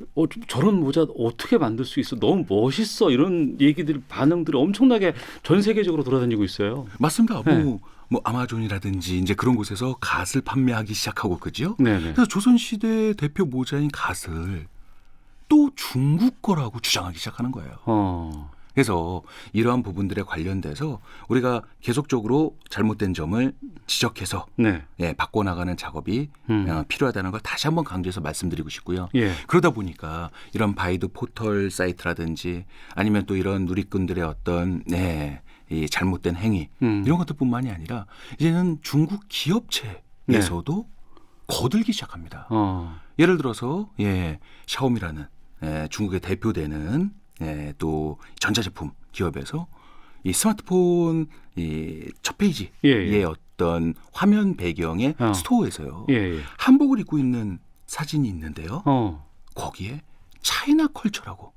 저런 모자 어떻게 만들 수 있어? 너무 멋있어. 이런 얘기들 반응들이 엄청나게 전 세계적으로 돌아다니고 있어요. 맞습니다. 뭐 아마존이라든지 이제 그런 곳에서 갓을 판매하기 시작하고 그죠? 그래서 조선시대 대표 모자인 갓을 또 중국 거라고 주장하기 시작하는 거예요. 그래서 이러한 부분들에 관련돼서 우리가 계속적으로 잘못된 점을 지적해서 바꿔나가는 작업이 필요하다는 걸 다시 한번 강조해서 말씀드리고 싶고요. 그러다 보니까 이런 바이두 포털 사이트라든지 아니면 또 이런 누리꾼들의 어떤 이 잘못된 행위 이런 것들뿐만이 아니라 이제는 중국 기업체에서도 거들기 시작합니다. 예를 들어서 샤오미라는 중국에 대표되는 또 전자제품 기업에서 이 스마트폰 이 첫 페이지의 어떤 화면 배경의 스토어에서요. 한복을 입고 있는 사진이 있는데요. 거기에 차이나 컬처라고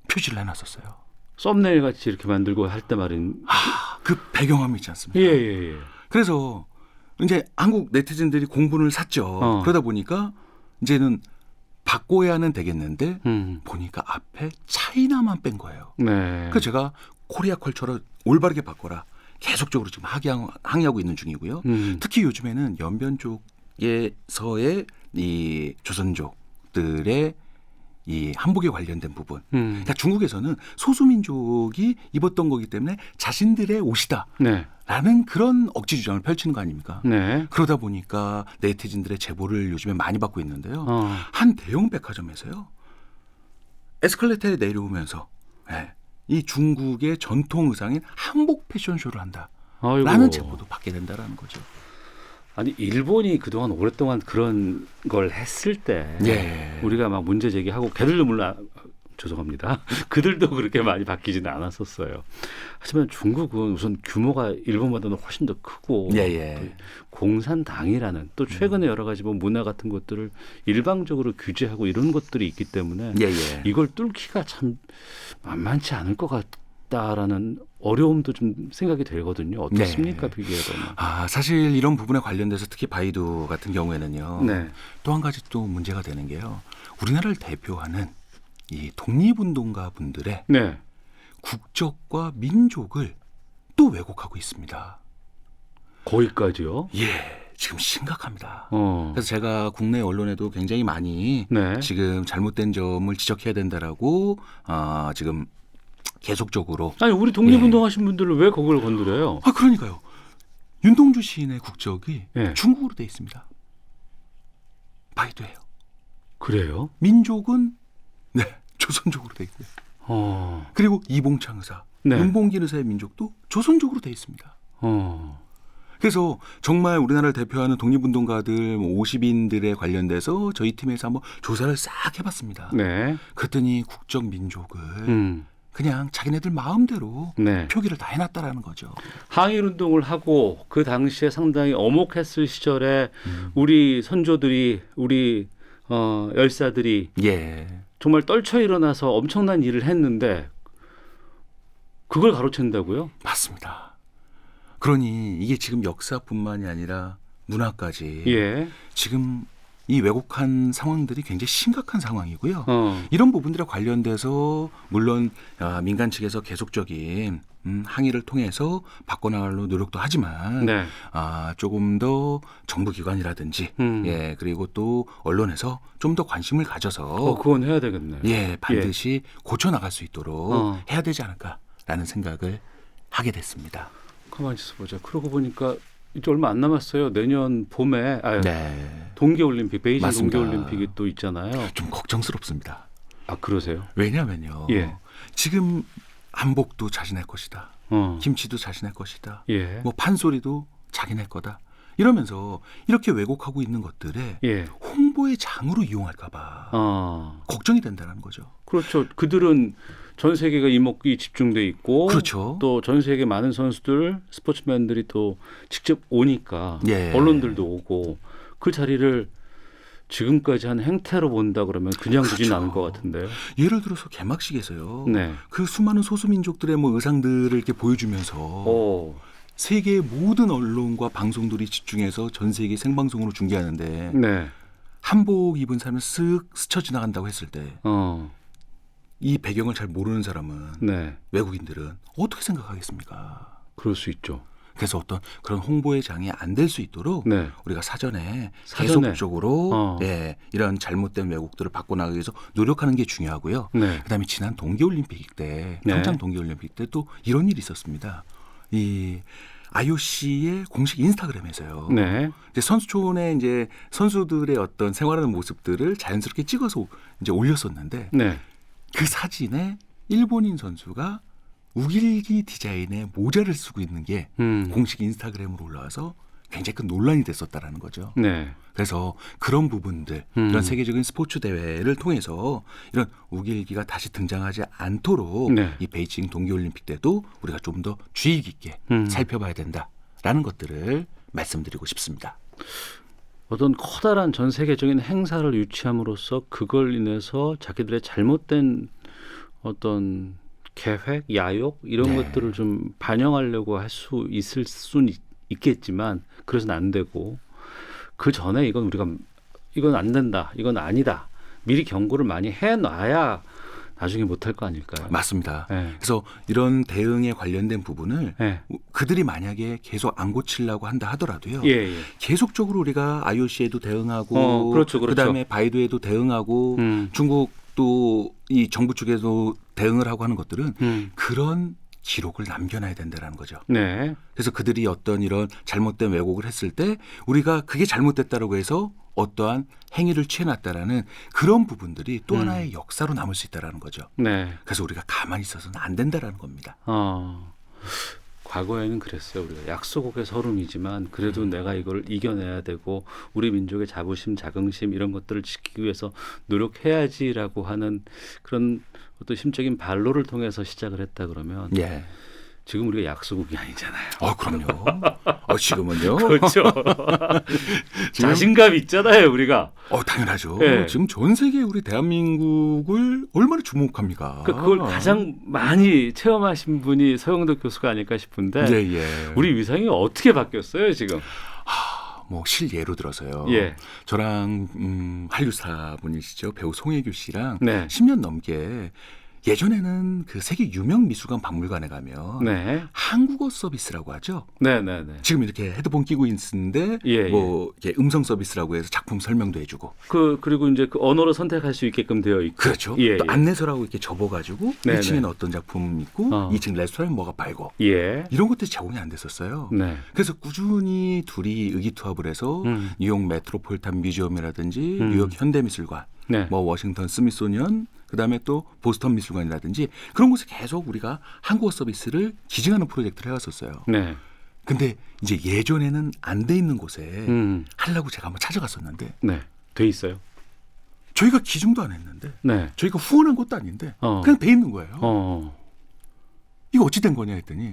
표시를 해놨었어요. 썸네일 같이 이렇게 만들고 할 때 말인. 그 배경화면 있지 않습니까? 그래서 이제 한국 네티즌들이 공분을 샀죠. 그러다 보니까 이제는 바꿔야 하는 되겠는데 보니까 앞에 차이나만 뺀 거예요. 그래서 제가 코리아 컬처를 올바르게 바꿔라. 계속적으로 지금 항의하고 있는 중이고요. 특히 요즘에는 연변 쪽에서의 이 조선족들의 이 한복에 관련된 부분. 그러니까 중국에서는 소수민족이 입었던 거기 때문에 자신들의 옷이다. 라는 그런 억지 주장을 펼치는 거 아닙니까? 그러다 보니까 네티즌들의 제보를 요즘에 많이 받고 있는데요. 한 대형 백화점에서요. 에스컬레이터에 내려오면서 이 중국의 전통 의상인 한복 패션쇼를 한다. 라는 제보도 받게 된다라는 거죠. 아니 일본이 그동안 오랫동안 그런 걸 했을 때 우리가 막 문제 제기하고 걔들도 물론 죄송합니다. 그들도 그렇게 많이 바뀌지는 않았었어요. 하지만 중국은 우선 규모가 일본보다는 훨씬 더 크고 공산당이라는 또 최근에 여러 가지 뭐 문화 같은 것들을 일방적으로 규제하고 이런 것들이 있기 때문에 이걸 뚫기가 참 만만치 않을 것 같다라는 어려움도 좀 생각이 되거든요. 어떻습니까? 비교해보면. 사실 이런 부분에 관련돼서 특히 바이두 같은 경우에는요. 또 한 가지 또 문제가 되는 게요. 우리나라를 대표하는 이 독립운동가 분들의 국적과 민족을 또 왜곡하고 있습니다. 거기까지요? 예, 지금 심각합니다. 그래서 제가 국내 언론에도 굉장히 많이 네. 지금 잘못된 점을 지적해야 된다라고 지금 계속적으로. 아니 우리 독립운동하신 분들은 왜 그걸 건드려요? 그러니까요. 윤동주 시인의 국적이 예. 중국으로 돼 있습니다. 바이두예요. 그래요? 민족은 조선족으로 돼 있고요. 그리고 이봉창 의사, 윤봉길 의사의 민족도 조선족으로 돼 있습니다. 그래서 정말 우리나라를 대표하는 독립운동가들 50인들에 관련돼서 저희 팀에서 한번 조사를 싹 해봤습니다. 네. 그랬더니 국적 민족을 그냥 자기네들 마음대로 표기를 다 해놨다라는 거죠. 항일운동을 하고 그 당시에 상당히 엄혹했을 시절에 우리 선조들이 우리 열사들이 정말 떨쳐 일어나서 엄청난 일을 했는데 그걸 가로챈다고요? 맞습니다. 그러니 이게 지금 역사뿐만이 아니라 문화까지 지금 이 왜곡한 상황들이 굉장히 심각한 상황이고요. 이런 부분들에 관련돼서 물론 민간 측에서 계속적인 항의를 통해서 바꿔나가려고 노력도 하지만 조금 더 정부기관이라든지 그리고 또 언론에서 좀 더 관심을 가져서 그건 해야 되겠네요. 반드시 고쳐나갈 수 있도록 해야 되지 않을까라는 생각을 하게 됐습니다. 가만히 있어보자. 그러고 보니까 이제 얼마 안 남았어요. 내년 봄에 동계올림픽, 베이징 맞습니다. 동계올림픽이 또 있잖아요. 좀 걱정스럽습니다. 그러세요? 왜냐하면요. 지금 한복도 자신의 것이다. 김치도 자신의 것이다. 뭐 판소리도 자기네 거다. 이러면서 이렇게 왜곡하고 있는 것들에 홍보의 장으로 이용할까 봐 걱정이 된다는 거죠. 그렇죠. 그들은 전 세계가 이목이 집중돼 있고 그렇죠. 또 전 세계 많은 선수들, 스포츠맨들이 또 직접 오니까 언론들도 오고 그 자리를 지금까지 한 행태로 본다 그러면 그냥 두진 않을 것 같은데요. 예를 들어서 개막식에서요. 그 수많은 소수민족들의 뭐 의상들을 이렇게 보여주면서 세계의 모든 언론과 방송들이 집중해서 전 세계 생방송으로 중계하는데 한복 입은 사람을 쓱 스쳐 지나간다고 했을 때 이 배경을 잘 모르는 사람은 외국인들은 어떻게 생각하겠습니까? 그럴 수 있죠. 그래서 어떤 그런 홍보의 장이 안 될 수 있도록 우리가 사전에 계속적으로 이런 잘못된 왜곡들을 바꿔나가기 위해서 노력하는 게 중요하고요. 그다음에 지난 동계올림픽 때 평창 동계올림픽 때 또 이런 일이 있었습니다. 이 IOC의 공식 인스타그램에서요. 이제 선수촌에 이제 선수들의 어떤 생활하는 모습들을 자연스럽게 찍어서 이제 올렸었는데 그 사진에 일본인 선수가 우길기 디자인의 모자를 쓰고 있는 게 공식 인스타그램으로 올라와서 굉장히 큰 논란이 됐었다라는 거죠. 그래서 그런 부분들, 이런 세계적인 스포츠 대회를 통해서 이런 우길기가 다시 등장하지 않도록 이 베이징 동계올림픽 때도 우리가 좀 더 주의 깊게 살펴봐야 된다라는 것들을 말씀드리고 싶습니다. 어떤 커다란 전 세계적인 행사를 유치함으로써 그걸 인해서 자기들의 잘못된 어떤 계획, 야욕 이런 것들을 좀 반영하려고 할 수 있을 수는 있겠지만 그래서는 안 되고 그 전에 이건 안 된다, 이건 아니다 미리 경고를 많이 해놔야 나중에 못할 거 아닐까요? 맞습니다. 그래서 이런 대응에 관련된 부분을 그들이 만약에 계속 안 고치려고 한다 하더라도요. 계속적으로 우리가 IOC에도 대응하고 그렇죠. 그다음에 바이두에도 대응하고 중국 또 이 정부 측에도 대응을 하고 하는 것들은 그런 기록을 남겨놔야 된다는 거죠. 그래서 그들이 어떤 이런 잘못된 왜곡을 했을 때 우리가 그게 잘못됐다라고 해서 어떠한 행위를 취해놨다라는 그런 부분들이 또 하나의 역사로 남을 수 있다는 거죠. 그래서 우리가 가만히 있어서는 안 된다라는 겁니다. 과거에는 그랬어요. 우리가 약소국의 서름이지만 그래도 내가 이걸 이겨내야 되고 우리 민족의 자부심, 자긍심 이런 것들을 지키기 위해서 노력해야지라고 하는 그런 어떤 심적인 반로를 통해서 시작을 했다 그러면 지금 우리가 약소국이 아니잖아요. 그럼요. 지금은요. 그렇죠. 자신감 있잖아요, 우리가. 당연하죠. 지금 전 세계 우리 대한민국을 얼마나 주목합니까? 그걸 가장 많이 체험하신 분이 서영덕 교수가 아닐까 싶은데 우리 위상이 어떻게 바뀌었어요, 지금? 뭐 실예로 들어서요. 저랑 한류사 분이시죠. 배우 송혜교 씨랑 10년 넘게 예전에는 그 세계 유명 미술관 박물관에 가면 네. 한국어 서비스라고 하죠. 네네네. 지금 이렇게 헤드폰 끼고 있는데 뭐 이렇게 음성 서비스라고 해서 작품 설명도 해주고. 그리고 이제 그 언어로 선택할 수 있게끔 되어 있고. 그렇죠. 또 안내서라고 이렇게 접어가지고 1층에는 어떤 작품 있고 2층 레스토랑에 뭐가 팔고 이런 것들이 제공이 안 됐었어요. 네. 그래서 꾸준히 둘이 의기투합을 해서 뉴욕 메트로폴리탄 뮤지엄이라든지 뉴욕 현대미술관, 네. 뭐 워싱턴 스미소니언, 그다음에 또 보스턴 미술관이라든지 그런 곳에 계속 우리가 한국어 서비스를 기증하는 프로젝트를 해왔었어요. 네. 근데 이제 예전에는 안 돼 있는 곳에 하려고 제가 한번 찾아갔었는데 네. 돼 있어요. 저희가 기증도 안 했는데 네. 저희가 후원한 것도 아닌데 그냥 돼 있는 거예요. 이거 어찌 된 거냐 했더니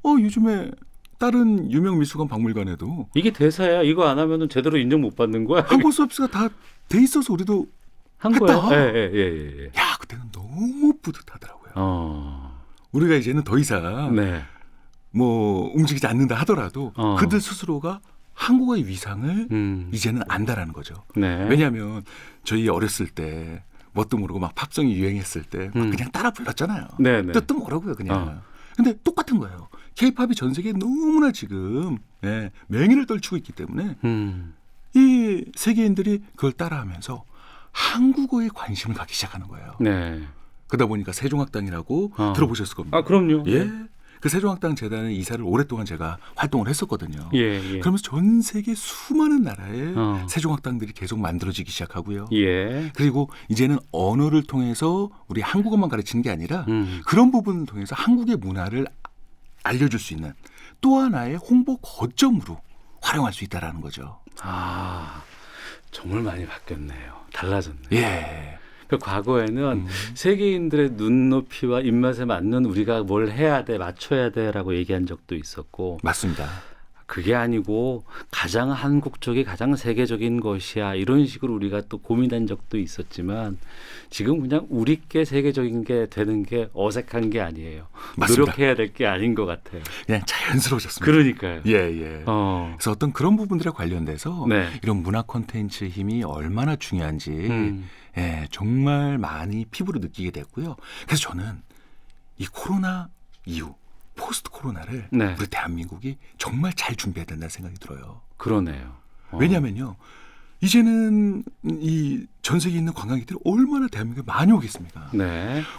요즘에 다른 유명 미술관 박물관에도 이게 대사야. 이거 안 하면은 제대로 인정 못 받는 거야. 한국어 서비스가 다 돼 있어서 우리도 한 거예요. 예. 야, 그때는 너무 뿌듯하더라고요. 우리가 이제는 더 이상 뭐 움직이지 않는다 하더라도 그들 스스로가 한국어의 위상을 이제는 안다라는 거죠. 네. 왜냐하면 저희 어렸을 때 뭣도 모르고 막 팝송이 유행했을 때 막 그냥 따라 불렀잖아요. 뜻도 모르고요, 그냥. 근데 똑같은 거예요. K-팝이 전 세계에 너무나 지금 맹위를 떨치고 있기 때문에 이 세계인들이 그걸 따라하면서 한국어에 관심을 갖기 시작하는 거예요. 네. 그러다 보니까 세종학당이라고 들어보셨을 겁니다. 그럼요. 예. 그 세종학당 재단의 이사를 오랫동안 제가 활동을 했었거든요. 예. 그러면서 전 세계 수많은 나라에 세종학당들이 계속 만들어지기 시작하고요. 그리고 이제는 언어를 통해서 우리 한국어만 가르치는 게 아니라 그런 부분을 통해서 한국의 문화를 알려줄 수 있는 또 하나의 홍보 거점으로 활용할 수 있다라는 거죠. 정말 많이 바뀌었네요. 달라졌네요. 예. 그 과거에는 세계인들의 눈높이와 입맛에 맞는 우리가 뭘 해야 돼, 맞춰야 돼라고 얘기한 적도 있었고. 맞습니다. 그게 아니고 가장 한국적이 가장 세계적인 것이야. 이런 식으로 우리가 또 고민한 적도 있었지만 지금 그냥 우리께 세계적인 게 되는 게 어색한 게 아니에요. 맞습니다. 노력해야 될 게 아닌 것 같아요. 그냥 자연스러워졌습니다. 그러니까요. 예. 그래서 어떤 그런 부분들에 관련돼서 이런 문화 콘텐츠의 힘이 얼마나 중요한지 정말 많이 피부로 느끼게 됐고요. 그래서 저는 이 코로나 이후 포스트 코로나를 우리 대한민국이 정말 잘 준비해야 된다는 생각이 들어요. 그러네요. 왜냐하면요. 이제는 이 전 세계에 있는 관광객들이 얼마나 대한민국에 많이 오겠습니까?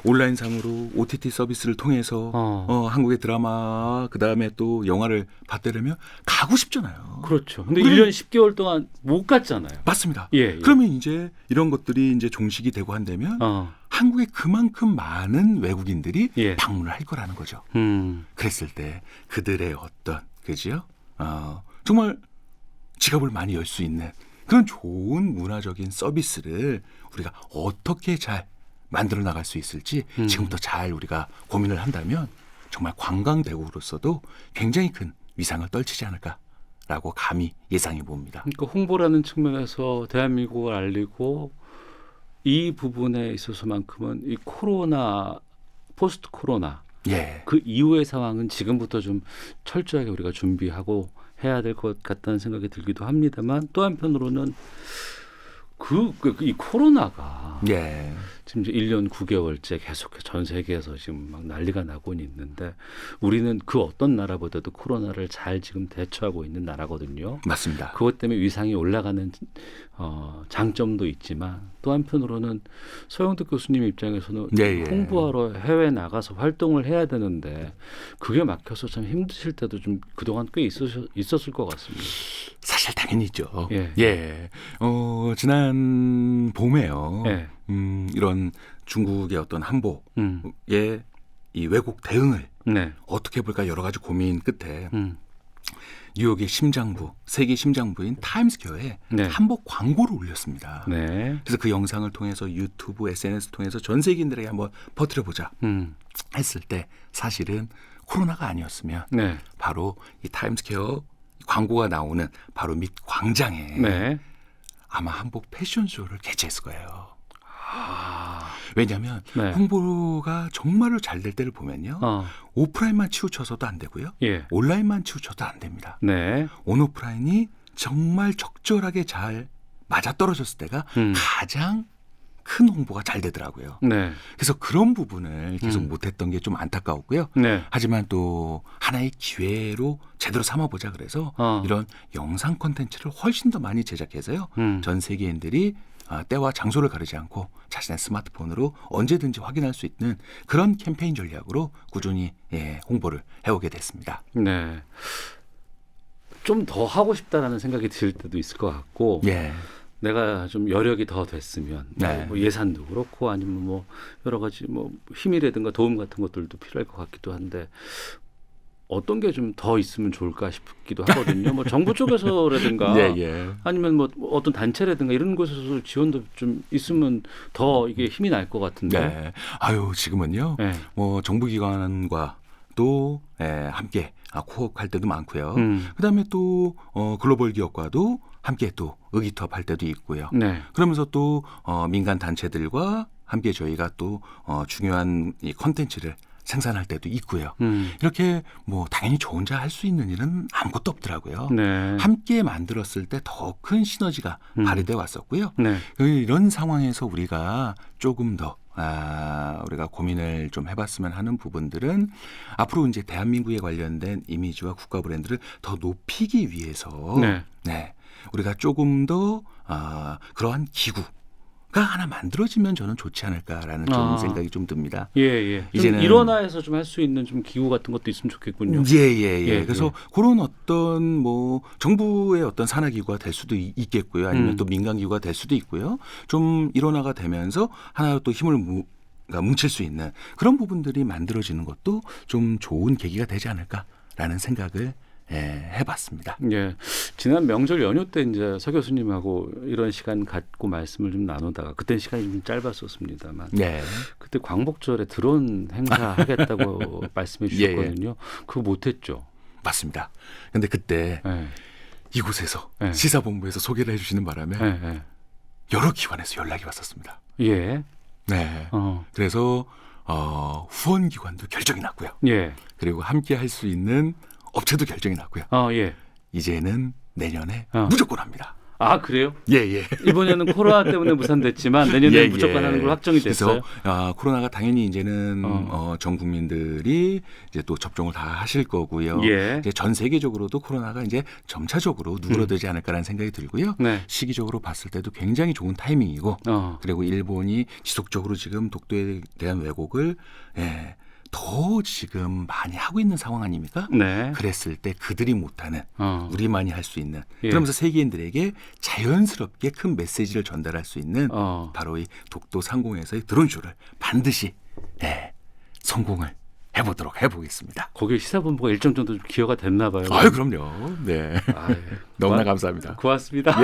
온라인상으로 OTT 서비스를 통해서 한국의 드라마 그다음에 또 영화를 봤다면 가고 싶잖아요. 그렇죠. 근데 1년 10개월 동안 못 갔잖아요. 맞습니다. 그러면 이제 이런 것들이 이제 종식이 되고 한다면 한국에 그만큼 많은 외국인들이 방문을 할 거라는 거죠. 그랬을 때 그들의 어떤 그죠? 정말 지갑을 많이 열 수 있는 그런 좋은 문화적인 서비스를 우리가 어떻게 잘 만들어 나갈 수 있을지 지금부터 잘 우리가 고민을 한다면 정말 관광대국으로서도 굉장히 큰 위상을 떨치지 않을까라고 감히 예상해 봅니다. 그러니까 홍보라는 측면에서 대한민국을 알리고 이 부분에 있어서만큼은 이 코로나 포스트 코로나 그 이후의 상황은 지금부터 좀 철저하게 우리가 준비하고 해야 될 것 같다는 생각이 들기도 합니다만 또 한편으로는 이 코로나가 지금 이제 1년 9개월째 계속 전 세계에서 지금 막 난리가 나고 있는데 우리는 그 어떤 나라보다도 코로나를 잘 지금 대처하고 있는 나라거든요. 맞습니다. 그것 때문에 위상이 올라가는 장점도 있지만 또 한편으로는 서영덕 교수님 입장에서는 홍보하러 해외 나가서 활동을 해야 되는데 그게 막혀서 참 힘드실 때도 좀 그동안 꽤 있었을 것 같습니다. 사실 당연히 있죠. 지난 봄에요. 이런 중국의 어떤 한복의 이 왜곡 대응을 어떻게 볼까 여러 가지 고민 끝에 뉴욕의 심장부, 세계 심장부인 타임스퀘어에 한복 광고를 올렸습니다. 그래서 그 영상을 통해서 유튜브, SNS 통해서 전 세계인들에게 한번 퍼뜨려보자 했을 때 사실은 코로나가 아니었으면 바로 이 타임스퀘어 광고가 나오는 바로 밑 광장에 아마 한복 패션쇼를 개최했을 거예요. 왜냐하면 홍보가 정말로 잘 될 때를 보면요. 오프라인만 치우쳐서도 안 되고요. 온라인만 치우쳐도 안 됩니다. 온오프라인이 정말 적절하게 잘 맞아떨어졌을 때가 가장 큰 홍보가 잘 되더라고요. 네. 그래서 그런 부분을 계속 못했던 게 좀 안타까웠고요. 네. 하지만 또 하나의 기회로 제대로 삼아보자 그래서 이런 영상 콘텐츠를 훨씬 더 많이 제작해서요. 전 세계인들이 때와 장소를 가리지 않고 자신의 스마트폰으로 언제든지 확인할 수 있는 그런 캠페인 전략으로 꾸준히 홍보를 해오게 됐습니다. 네. 좀 더 하고 싶다라는 생각이 들 때도 있을 것 같고 예. 내가 좀 여력이 더 됐으면 네. 뭐 예산도 그렇고 아니면 뭐 여러 가지 뭐 힘이라든가 도움 같은 것들도 필요할 것 같기도 한데 어떤 게 좀 더 있으면 좋을까 싶기도 하거든요. 뭐 정부 쪽에서라든가 아니면 뭐 어떤 단체라든가 이런 곳에서 지원도 좀 있으면 더 이게 힘이 날 것 같은데. 네. 아유 지금은요. 뭐 정부기관과 또 함께 코업할 때도 많고요. 그다음에 또 글로벌 기업과도 함께 또 의기투합할 때도 있고요. 네. 그러면서 또 민간 단체들과 함께 저희가 또 중요한 이 컨텐츠를 생산할 때도 있고요. 이렇게 뭐 당연히 저 혼자 할 수 있는 일은 아무것도 없더라고요. 네. 함께 만들었을 때 더 큰 시너지가 발휘돼 왔었고요. 네. 이런 상황에서 우리가 조금 더 우리가 고민을 좀 해봤으면 하는 부분들은 앞으로 이제 대한민국에 관련된 이미지와 국가 브랜드를 더 높이기 위해서 우리가 조금 더 그러한 기구가 하나 만들어지면 저는 좋지 않을까라는 좀 생각이 좀 듭니다. 이제는 일원화해서 좀 할 수 있는 좀 기구 같은 것도 있으면 좋겠군요. 그래서 그런 어떤 뭐 정부의 어떤 산하기구가 될 수도 있겠고요. 아니면 또 민간기구가 될 수도 있고요. 좀 일원화가 되면서 하나 또 힘을 뭉칠 수 있는 그런 부분들이 만들어지는 것도 좀 좋은 계기가 되지 않을까라는 생각을 해봤습니다. 지난 명절 연휴 때 이제 서 교수님하고 이런 시간 갖고 말씀을 좀 나누다가 그때 시간이 좀 짧았었습니다만 그때 광복절에 드론 행사하겠다고 말씀해 주셨거든요. 그거 못했죠. 맞습니다. 그런데 그때 이곳에서 시사본부에서 소개를 해주시는 바람에 여러 기관에서 연락이 왔었습니다. 그래서 후원기관도 결정이 났고요. 그리고 함께 할 수 있는 업체도 결정이 났고요. 이제는 내년에 무조건 합니다. 아 그래요? 이번에는 코로나 때문에 무산됐지만 내년에 무조건 하는 걸 확정이 됐어요. 그래서 코로나가 당연히 이제는 전 국민들이 이제 또 접종을 다 하실 거고요. 이제 전 세계적으로도 코로나가 이제 점차적으로 누그러들지 않을까라는 생각이 들고요. 시기적으로 봤을 때도 굉장히 좋은 타이밍이고 그리고 일본이 지속적으로 지금 독도에 대한 왜곡을 더 지금 많이 하고 있는 상황 아닙니까? 그랬을 때 그들이 못하는 우리만이 할 수 있는 그러면서 세계인들에게 자연스럽게 큰 메시지를 전달할 수 있는 바로 이 독도 상공에서의 드론쇼를 반드시 성공을 해보겠습니다. 거기 시사본부가 일정 정도 좀 기여가 됐나 봐요. 그럼요. 너무나 감사합니다. 고맙습니다.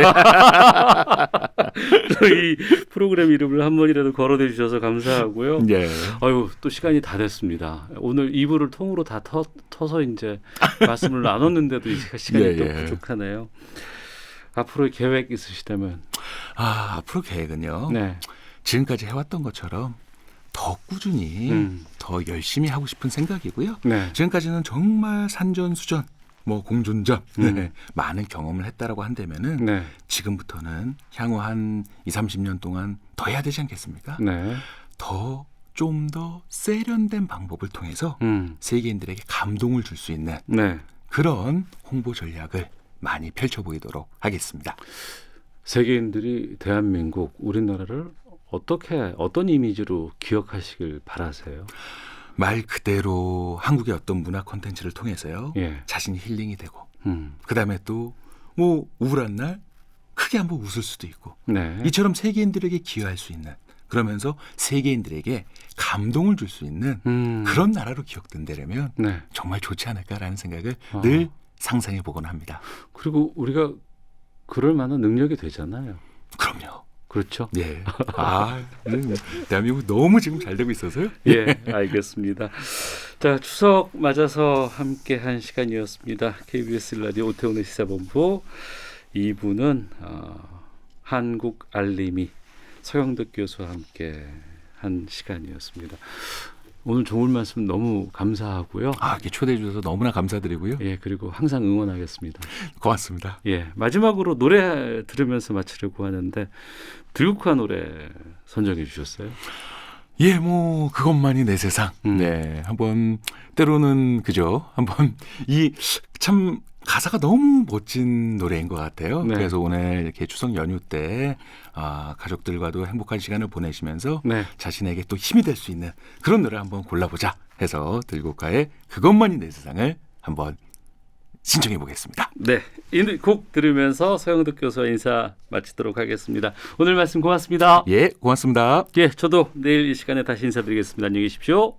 이 프로그램 이름을 한 번이라도 거론해 주셔서 감사하고요. 또 시간이 다 됐습니다. 오늘 2부를 통으로 다 터서 이제 말씀을 나눴는데도 시간이 또 부족하네요. 앞으로의 계획 있으시다면? 앞으로 계획은요. 지금까지 해왔던 것처럼 더 꾸준히 더 열심히 하고 싶은 생각이고요. 지금까지는 정말 산전수전, 뭐 공존전 많은 경험을 했다라고 한다면은 지금부터는 향후 한 20-30년 동안 더 해야 되지 않겠습니까? 좀 더 세련된 방법을 통해서 세계인들에게 감동을 줄 수 있는 그런 홍보 전략을 많이 펼쳐보이도록 하겠습니다. 세계인들이 대한민국, 우리나라를 어떤 이미지로 기억하시길 바라세요? 말 그대로 한국의 어떤 문화 콘텐츠를 통해서요. 자신이 힐링이 되고 그다음에 또 뭐 우울한 날 크게 한번 웃을 수도 있고 이처럼 세계인들에게 기여할 수 있는 그러면서 세계인들에게 감동을 줄 수 있는 그런 나라로 기억된다면 정말 좋지 않을까라는 생각을 늘 상상해 보곤 합니다. 그리고 우리가 그럴 만한 능력이 되잖아요. 그럼요. 그렇죠. 대한민국 너무 지금 잘 되고 있어서요. 알겠습니다. 자, 추석 맞아서 함께한 시간이었습니다. KBS 라디오 오태훈의 시사본부 2부는 한국 알림이 서영덕 교수와 함께한 시간이었습니다. 오늘 좋은 말씀 너무 감사하고요. 이렇게 초대해 주셔서 너무나 감사드리고요. 예, 그리고 항상 응원하겠습니다. 고맙습니다. 예, 마지막으로 노래 들으면서 마치려고 하는데 들국화 노래 선정해 주셨어요. 예, 뭐 그것만이 내 세상. 네, 한번 때로는 그죠. 한번 참 가사가 너무 멋진 노래인 것 같아요. 네. 그래서 오늘 이렇게 추석 연휴 때 가족들과도 행복한 시간을 보내시면서 네. 자신에게 또 힘이 될 수 있는 그런 노래 한번 골라보자 해서 들국화의 그것만이 내 세상을 한번 신청해 보겠습니다. 네, 이 곡 들으면서 서영득 교수와 인사 마치도록 하겠습니다. 오늘 말씀 고맙습니다. 예, 고맙습니다. 예, 저도 내일 이 시간에 다시 인사드리겠습니다. 안녕히 계십시오.